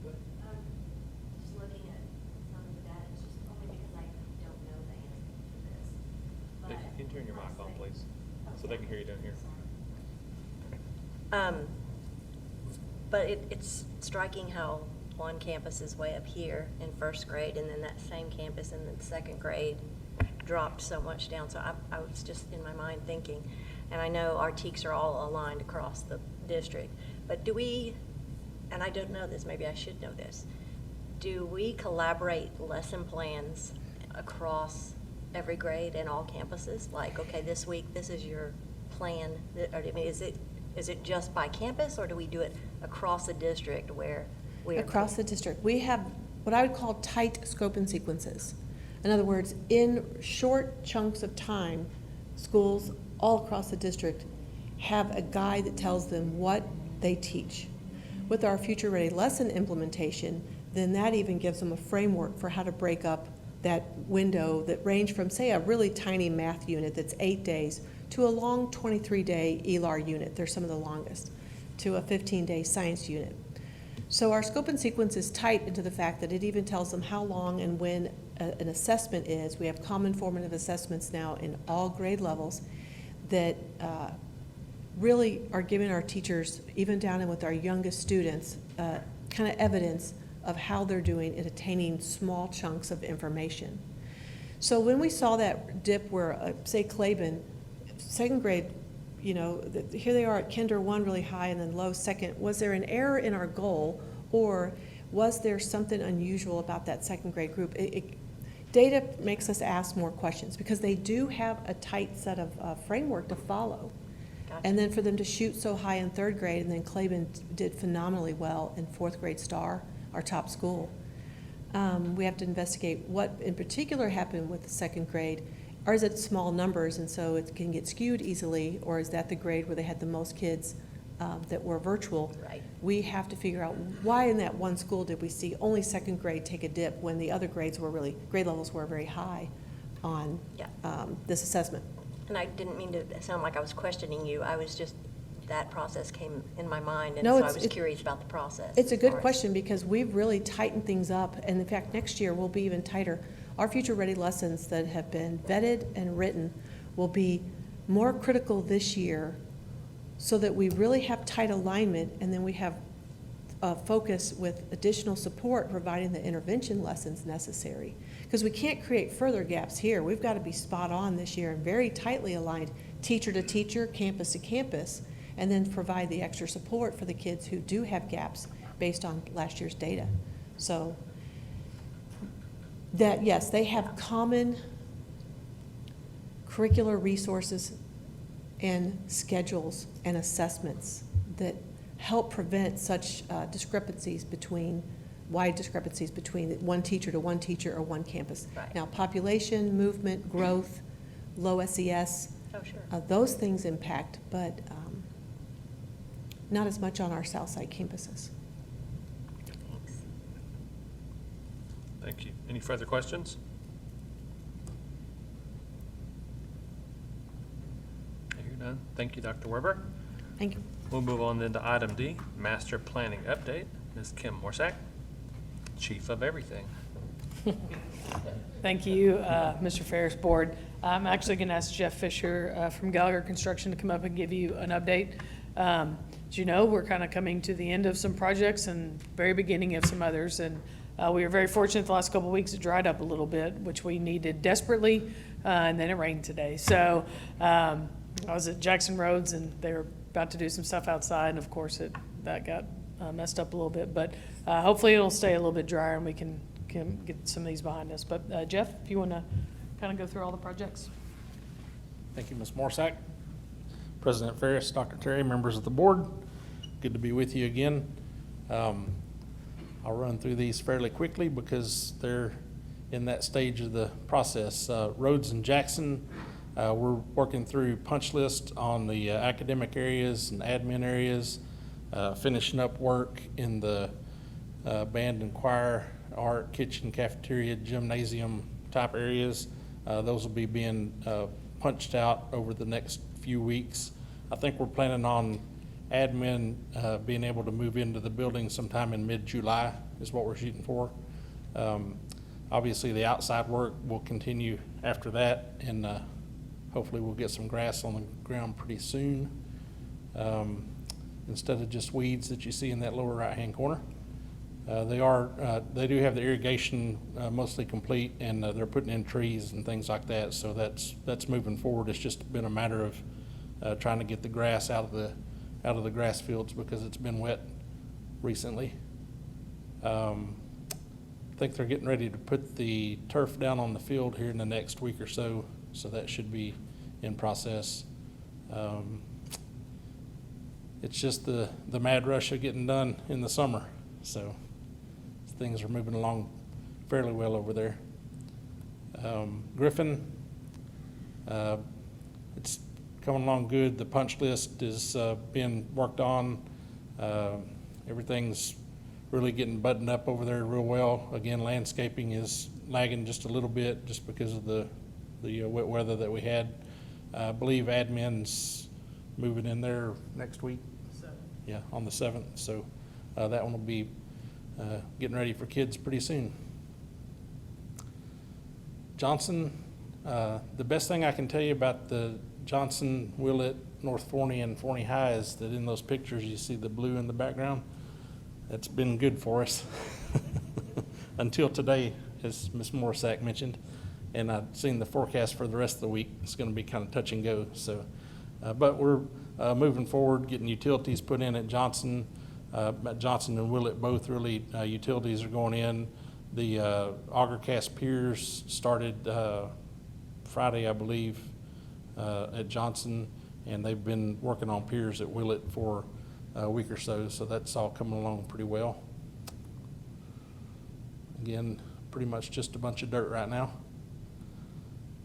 Just looking at some of the data, it's just only because I don't know the answer to this. But Can you turn your mic on, please, so they can hear you down here? But it's striking how one campus is way up here in first grade, and then that same campus in the second grade dropped so much down. So I was just in my mind thinking, and I know our TEKs are all aligned across the district, but do we, and I don't know this, maybe I should know this, do we collaborate lesson plans across every grade and all campuses? Like, okay, this week, this is your plan, or I mean, is it just by campus, or do we do it across the district where we are? Across the district. We have what I would call tight scope and sequences. In other words, in short chunks of time, schools all across the district have a guide that tells them what they teach. With our Future Ready lesson implementation, then that even gives them a framework for how to break up that window that range from, say, a really tiny math unit that's 8 days to a long 23-day ELAR unit, they're some of the longest, to a 15-day science unit. So our scope and sequence is tight into the fact that it even tells them how long and when an assessment is. We have common formative assessments now in all grade levels that really are giving our teachers, even down in with our youngest students, kind of evidence of how they're doing in attaining small chunks of information. So when we saw that dip where, say, Claiborne, second grade here they are at kinder 1 really high and then low second. Was there an error in our goal, or was there something unusual about that second grade group? Data makes us ask more questions because they do have a tight set of framework to follow. Gotcha. And then for them to shoot so high in third grade, and then Claiborne did phenomenally well in fourth grade star, our top school. We have to investigate what in particular happened with the second grade. Or is it small numbers and so it can get skewed easily, or is that the grade where they had the most kids that were virtual? Right. We have to figure out why in that one school did we see only second grade take a dip when the other grade levels were very high on Yeah. this assessment. And I didn't mean to sound like I was questioning you. I was just, that process came in my mind, and No, so I was curious about the process. It's a as good far as- question because we've really tightened things up, and in fact, next year we'll be even tighter. Our future-ready lessons that have been vetted and written will be more critical this year so that we really have tight alignment, and then we have a focus with additional support providing the intervention lessons necessary. Because we can't create further gaps here. We've got to be spot on this year and very tightly aligned teacher to teacher, campus to campus, and then provide the extra support for the kids who do have gaps based on last year's data. So that, yes, they have common curricular resources and schedules and assessments that help prevent such wide discrepancies between one teacher to one teacher or one campus. Right. Now, population, movement, growth, low SES, Oh, sure. those things impact, but not as much on our south side campuses. Thanks. Thank you. Any further questions? Hearing none. Thank you, Dr. Weber. Thank you. We'll move on then to item D, Master Planning Update. Ms. Kim Morsack, Chief of Everything. Thank you, Mr. Ferris, Board. I'm actually going to ask Jeff Fisher from Gallagher Construction to come up and give you an update. As you know, we're kind of coming to the end of some projects and very beginning of some others, and we were very fortunate the last couple of weeks it dried up a little bit, which we needed desperately, and then it rained today. So I was at Jackson Roads, and they were about to do some stuff outside, and of course that got messed up a little bit, but hopefully it'll stay a little bit drier and we can get some of these behind us. But Jeff, if you want to kind of go through all the projects. Thank you, Ms. Morsack. President Ferris, Dr. Terry, members of the board, good to be with you again. I'll run through these fairly quickly because they're in that stage of the process. Roads in Jackson, we're working through punch list on the academic areas and admin areas, finishing up work in the band and choir, art, kitchen, cafeteria, gymnasium type areas. Those will be being punched out over the next few weeks. I think we're planning on admin being able to move into the building sometime in mid-July is what we're shooting for. Obviously, the outside work will continue after that, and hopefully we'll get some grass on the ground pretty soon instead of just weeds that you see in that lower right-hand corner. They do have the irrigation mostly complete, and they're putting in trees and things like that. So that's moving forward. It's just been a matter of trying to get the grass out of the grass fields because it's been wet recently. I think they're getting ready to put the turf down on the field here in the next week or so. So that should be in process. It's just the mad rush of getting done in the summer. So things are moving along fairly well over there. Griffin, it's coming along good. The punch list is being worked on. Everything's really getting buttoned up over there real well. Again, landscaping is lagging just a little bit just because of the wet weather that we had. I believe admin's moving in there next week. Yeah, on the 7th. So that one will be getting ready for kids pretty soon. Johnson, the best thing I can tell you about the Johnson, Willett, North Forney, and Forney High is that in those pictures you see the blue in the background. That's been good for us until today, as Ms. Morsack mentioned. And I've seen the forecast for the rest of the week. It's going to be kind of touch and go. So But we're moving forward, getting utilities put in at Johnson. At Johnson and Willett both really, utilities are going in. The Augercast piers started Friday, I believe, at Johnson, and they've been working on piers at Willett for a week or so, so that's all coming along pretty well. Again, pretty much just a bunch of dirt right now.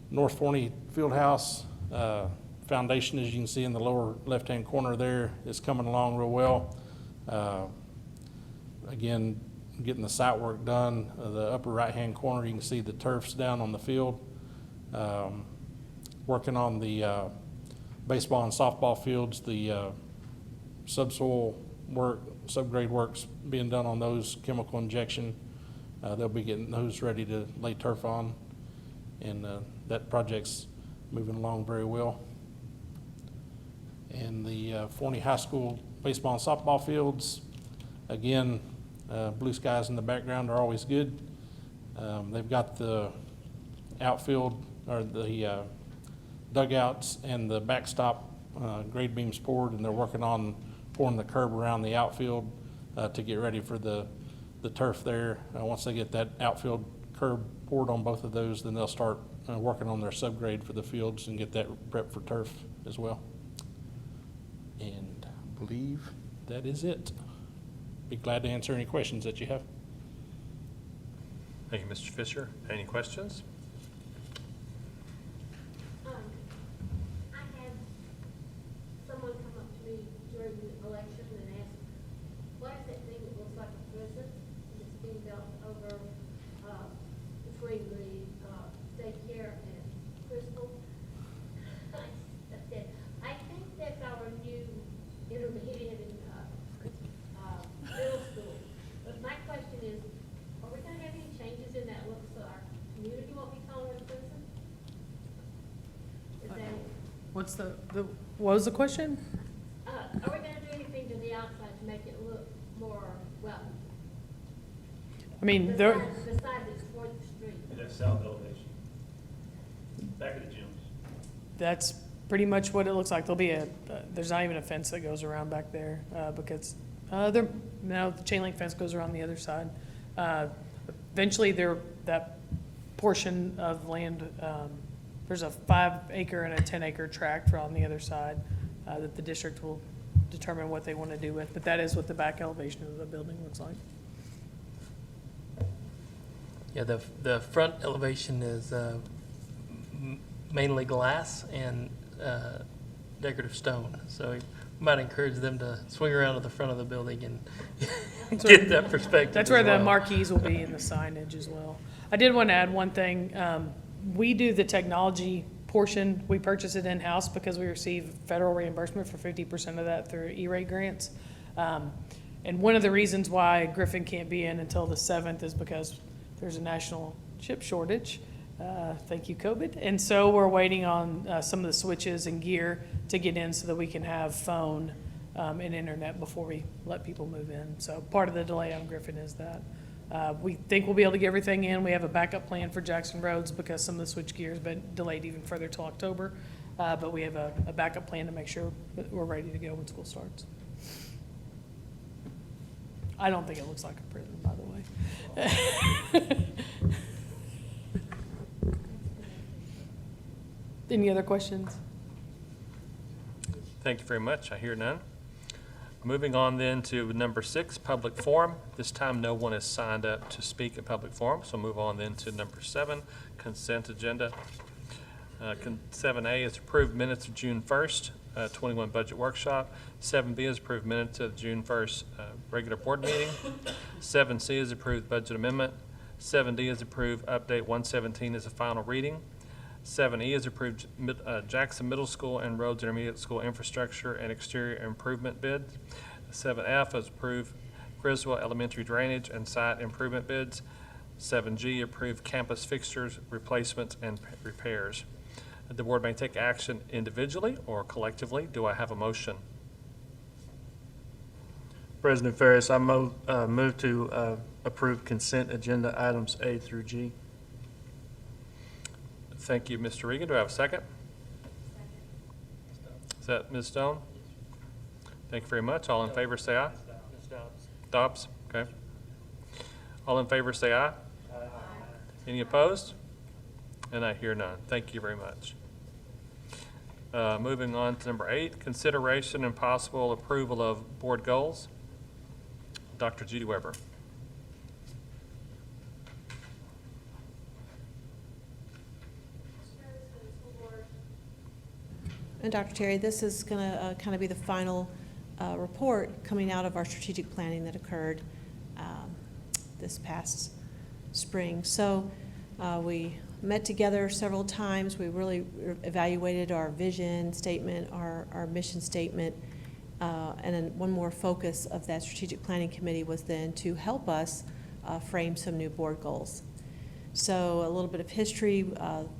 North Forney Fieldhouse foundation, as you can see in the lower left-hand corner there, is coming along real well. Again, getting the site work done. The upper right-hand corner, you can see the turfs down on the field. Working on the baseball and softball fields, the subsoil work, subgrade works being done on those, chemical injection. They'll be getting those ready to lay turf on, and that project's moving along very well. And the Forney High School baseball and softball fields, again, blue skies in the background are always good. They've got the outfield, or the dugouts and the backstop grade beams poured, and they're working on pouring the curb around the outfield to get ready for the turf there. Once they get that outfield curb poured on both of those, then they'll start working on their subgrade for the fields and get that prep for turf as well. And I believe that is it. Be glad to answer any questions that you have. Thank you, Mr. Fisher. Any questions? I had someone come up to me during the election and ask, what is that thing that looks like a prison that's being built over, between the, daycare and Crystal? I said, I think that's our new intermediate and, middle school. But my question is, are we gonna have any changes in that look so our community won't be calling it a prison? Is that, What's what was the question? are we gonna do anything to the outside to make it look more, well, I mean, the there, side that's toward the street? That's south elevation. Back of the gyms. that's pretty much what it looks like. There'll be there's not even a fence that goes around back there, because, the chain link fence goes around the other side. Eventually that portion of land, there's a 5-acre and a 10-acre tract on the other side, that the district will determine what they want to do with, but that is what the back elevation of the building looks like. Yeah, the front elevation is mainly glass and decorative stone. So we might encourage them to swing around to the front of the building and get that perspective. That's where as the well. marquees will be in the signage as well. I did want to add one thing. We do the technology portion. We purchase it in-house because we receive federal reimbursement for 50% of that through E-rate grants. And one of the reasons why Griffin can't be in until the 7th is because there's a national chip shortage. Thank you, COVID. And so we're waiting on some of the switches and gear to get in so that we can have phone and internet before we let people move in. So part of the delay on Griffin is that. We think we'll be able to get everything in. We have a backup plan for Jackson Roads because some of the switch gear has been delayed even further till October. But we have a backup plan to make sure that we're ready to go when school starts. I don't think it looks like a prison, by the way. Any other questions? Thank you very much. I hear none. Moving on then to number 6, public forum. This time no one is signed up to speak at public forum, so move on then to number 7, consent agenda. 7A is approved minutes of June 1st, 21 budget workshop. 7B is approved minutes of June 1st regular board meeting. 7C is approved budget amendment. 7D is approved update 117 as a final reading. 7E is approved Jackson Middle School and Rhodes Intermediate School infrastructure and exterior improvement bids. 7F is approved Griswold Elementary drainage and site improvement bids. 7G approved campus fixtures, replacements, and repairs. The board may take action individually or collectively. Do I have a motion? President Ferris, I move to approve consent agenda items A through G. Thank you, Mr. Regan. Do I have a second? that Ms. Stone? Thank you very much. All in favor, say aye. Ms. Dobbs. Dobbs, okay. All in favor, say aye. Any opposed? And I hear none. Thank you very much. Moving on to number 8, consideration and possible approval of board goals. Dr. Judy Weber. And Dr. Terry, this is going to kind of be the final report coming out of our strategic planning that occurred this past spring. So we met together several times. We really evaluated our vision statement, our mission statement, and then one more focus of that strategic planning committee was then to help us frame some new board goals. So a little bit of history,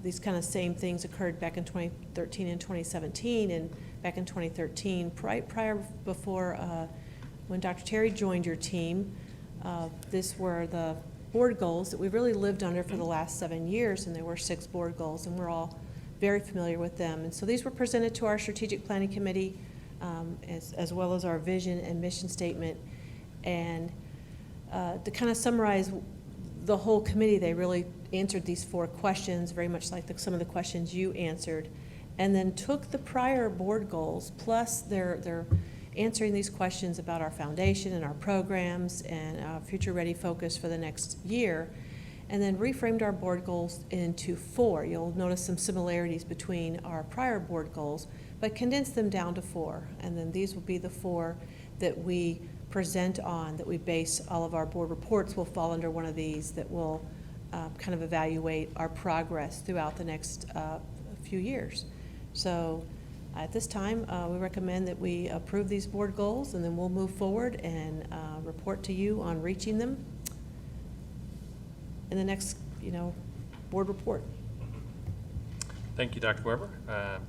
these kind of same things occurred back in 2013 and 2017, and back in 2013, before when Dr. Terry joined your team, these were the board goals that we really lived under for the last 7 years, and there were 6 board goals, and we're all very familiar with them. And so these were presented to our strategic planning committee, as well as our vision and mission statement. And to kind of summarize the whole committee, they really answered these 4 questions, very much like some of the questions you answered, and then took the prior board goals, plus they're answering these questions about our foundation and our programs and future ready focus for the next year, and then reframed our board goals into 4. You'll notice some similarities between our prior board goals, but condensed them down to 4. And then these will be the 4 that we present on, that we base all of our board reports will fall under one of these that will kind of evaluate our progress throughout the next few years. So at this time, we recommend that we approve these board goals, and then we'll move forward and report to you on reaching them in the next, board report. Thank you, Dr. Weber.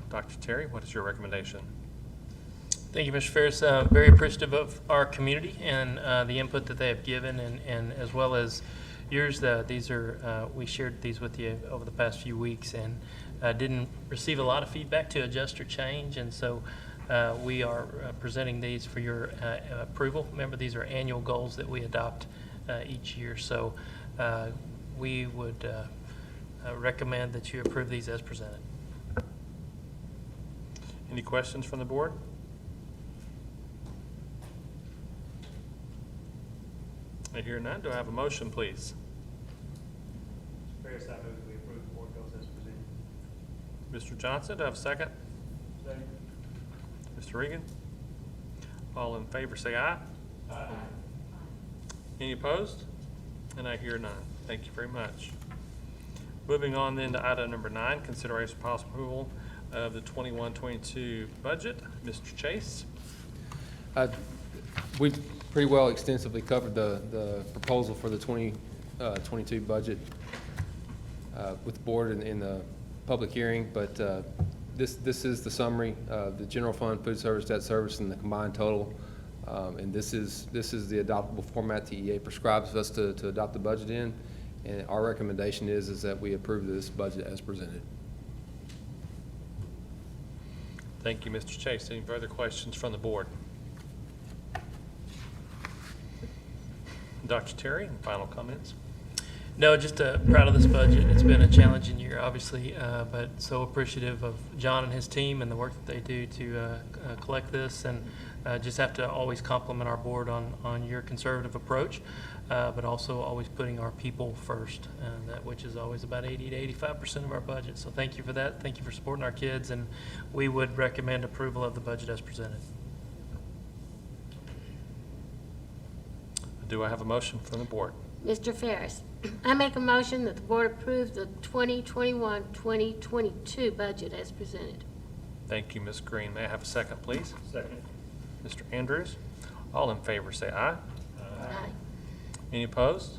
Dr. Terry, what is your recommendation? Thank you, Mr. Ferris. Very appreciative of our community and the input that they have given, and as well as yours. These are we shared these with you over the past few weeks, and didn't receive a lot of feedback to adjust or change, and so we are presenting these for your approval. Remember, these are annual goals that we adopt each year, so we would recommend that you approve these as presented. Any questions from the board? I hear none. Do I have a motion, please? Mr. Ferris, I move that we approve the board goals as presented. Mr. Johnson, do I have a second? Second. Mr. Regan? All in favor, say aye. Aye. Any opposed? And I hear none. Thank you very much. Moving on then to item number 9, consideration of possible approval of the 21-22 budget. Mr. Chase? We pretty well extensively covered the proposal for the 2022 budget with the board in the public hearing, but this is the summary of the general fund, food service, debt service, and the combined total. And this is the adoptable format the EA prescribes us to adopt the budget in, and our recommendation is that we approve this budget as presented. Thank you, Mr. Chase. Any further questions from the board? Dr. Terry, final comments? No, just proud of this budget. It's been a challenging year, obviously, but so appreciative of John and his team and the work that they do to collect this, and just have to always compliment our board on your conservative approach, but also always putting our people first, which is always about 80 to 85% of our budget. So thank you for that. Thank you for supporting our kids, and we would recommend approval of the budget as presented. Do I have a motion from the board? Mr. Ferris, I make a motion that the board approve the 2021-2022 budget as presented. Thank you, Ms. Green. May I have a second, please? Second. Mr. Andrews? All in favor, say aye. Aye. Any opposed?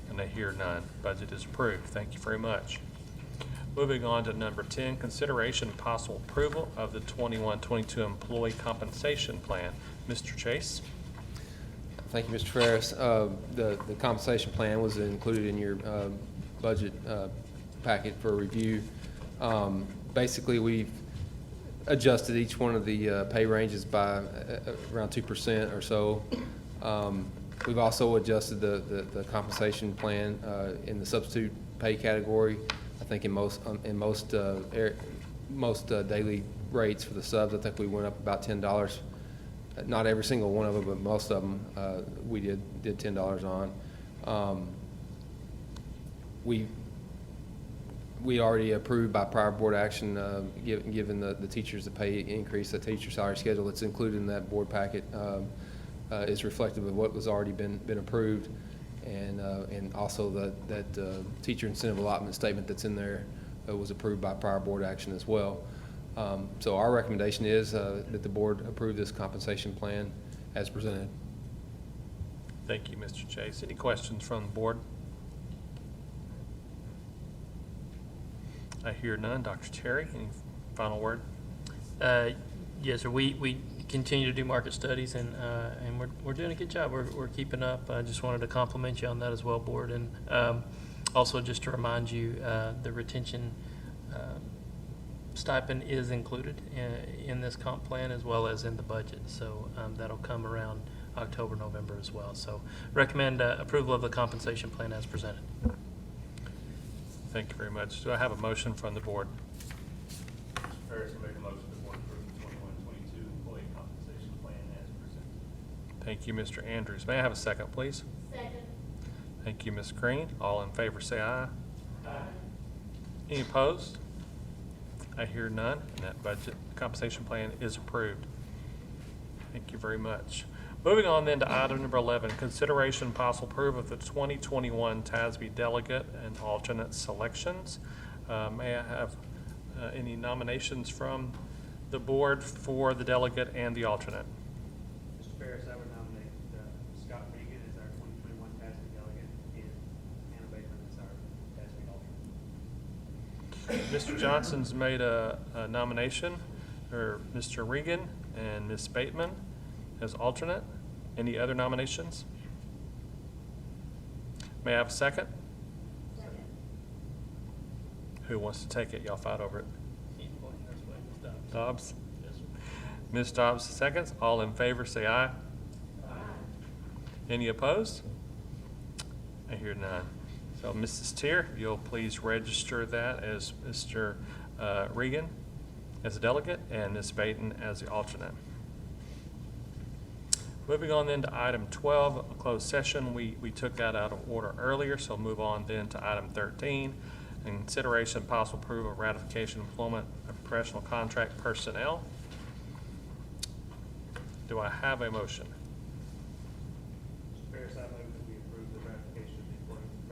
And I hear none. Budget is approved. Thank you very much. Moving on to number 10, consideration and possible approval of the 21-22 employee compensation plan. Mr. Chase? Thank you, Mr. Ferris. The compensation plan was included in your budget packet for review. Basically, we've adjusted each one of the pay ranges by around 2% or so. We've also adjusted the compensation plan in the substitute pay category. I think in most daily rates for the subs, I think we went up about $10. Not every single one of them, but most of them we did $10 on. We already approved by prior board action, given the teachers the pay increase, the teacher salary schedule that's included in that board packet is reflective of what was already been approved, and also that teacher incentive allotment statement that's in there was approved by prior board action as well. So our recommendation is that the board approve this compensation plan as presented. Thank you, Mr. Chase. Any questions from the board? I hear none. Dr. Terry, any final word? Yes, sir. We continue to do market studies, and we're doing a good job. We're keeping up. I just wanted to compliment you on that as well, board, and also just to remind you, the retention stipend is included in this comp plan as well as in the budget. So that'll come around October, November as well. So recommend approval of the compensation plan as presented. Thank you very much. Do I have a motion from the board? Mr. Ferris will make a motion the board approve the 21-22 employee compensation plan as presented. Thank you, Mr. Andrews. May I have a second, please? Second. Thank you, Ms. Green. All in favor say aye. Aye. Any opposed? I hear none, and that budget compensation plan is approved. Thank you very much. Moving on then to item number 11, consideration and possible approval of the 2021 TASB delegate and alternate selections. May I have any nominations from the board for the delegate and the alternate? Mr. Ferris, I would nominate Scott Regan as our 2021 TASB delegate and Hannah Bateman as our TASB alternate. Mr. Johnson's made a nomination for Mr. Regan and Ms. Bateman as alternate. Any other nominations? May I have a second? Second. Who wants to take it? Y'all fight over it. Dobbs? Ms. Dobbs seconds. All in favor say aye. Aye. Any opposed? I hear none. So Mrs. Tier, if you'll please register that as Mr. Regan as a delegate and Ms. Baten as the alternate. Moving on then to item 12, a closed session. We took that out of order earlier, so move on then to item 13, consideration and possible approval of ratification employment of professional contract personnel. Do I have a motion? Mr. Ferris, I move that we approve the ratification of the employment of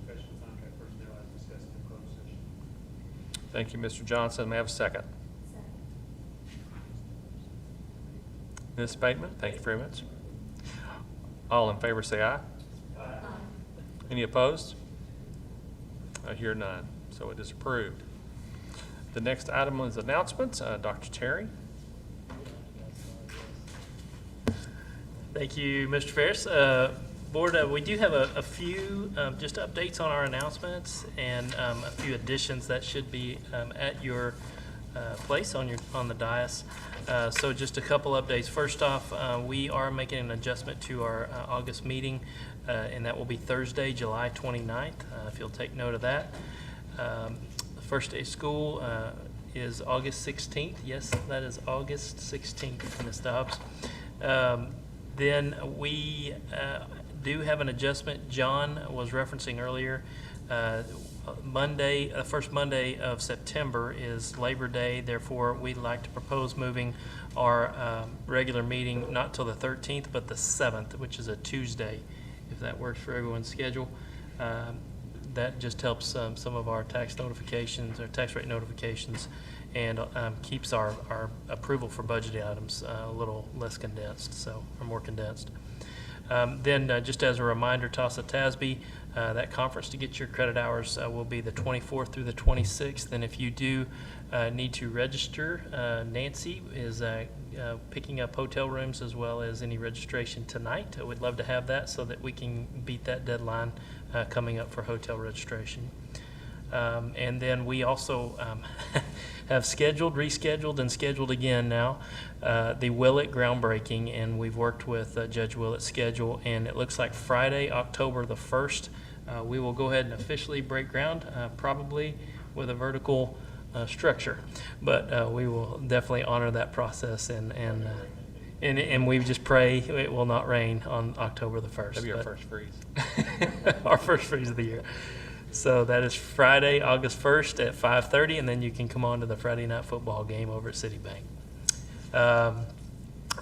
professional contract personnel as discussed in closed session. Thank you, Mr. Johnson. May I have a second? Ms. Bateman, thank you very much. All in favor say aye. Aye. Any opposed? I hear none, so it is approved. The next item is announcements. Dr. Terry. Thank you, Mr. Ferris. Board, we do have a few just updates on our announcements and a few additions that should be at your place on the dais. So just a couple updates. First off, we are making an adjustment to our August meeting, and that will be Thursday, July 29th, if you'll take note of that. The first day of school is August 16th. Yes, that is August 16th, Ms. Dobbs. Then we do have an adjustment John was referencing earlier. Monday, first Monday of September is Labor Day. Therefore, we'd like to propose moving our regular meeting not till the 13th, but the 7th, which is a Tuesday, if that works for everyone's schedule. That just helps some of our tax notifications, or tax rate notifications, and keeps our approval for budget items a little less condensed, so, or more condensed. Then just as a reminder, TASA TASB, that conference to get your credit hours will be the 24th through the 26th. And if you do need to register, Nancy is picking up hotel rooms as well as any registration tonight. We'd love to have that so that we can beat that deadline coming up for hotel registration. And then we also have scheduled, rescheduled, and scheduled again now the Willett groundbreaking, and we've worked with Judge Willett's schedule, and it looks like Friday, October the 1st, we will go ahead and officially break ground, probably with a vertical structure. But we will definitely honor that process, and we just pray it will not rain on October the 1st. That'll be our first freeze. Our first freeze of the year. So that is Friday, August 1st at 5:30, and then you can come on to the Friday night football game over at Citibank.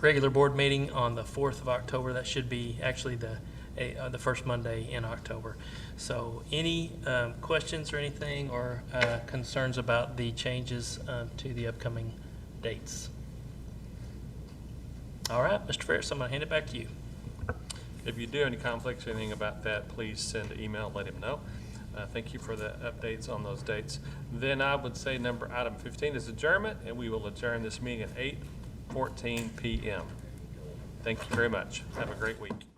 Regular board meeting on the 4th of October. That should be actually the first Monday in October. So any questions or anything, or concerns about the changes to the upcoming dates? All right, Mr. Ferris, I'm going to hand it back to you. If you do have any conflicts or anything about that, please send an email, let him know. Thank you for the updates on those dates. Then I would say item 15 is adjournment, and we will adjourn this meeting at 8:14 p.m. Thank you very much. Have a great week.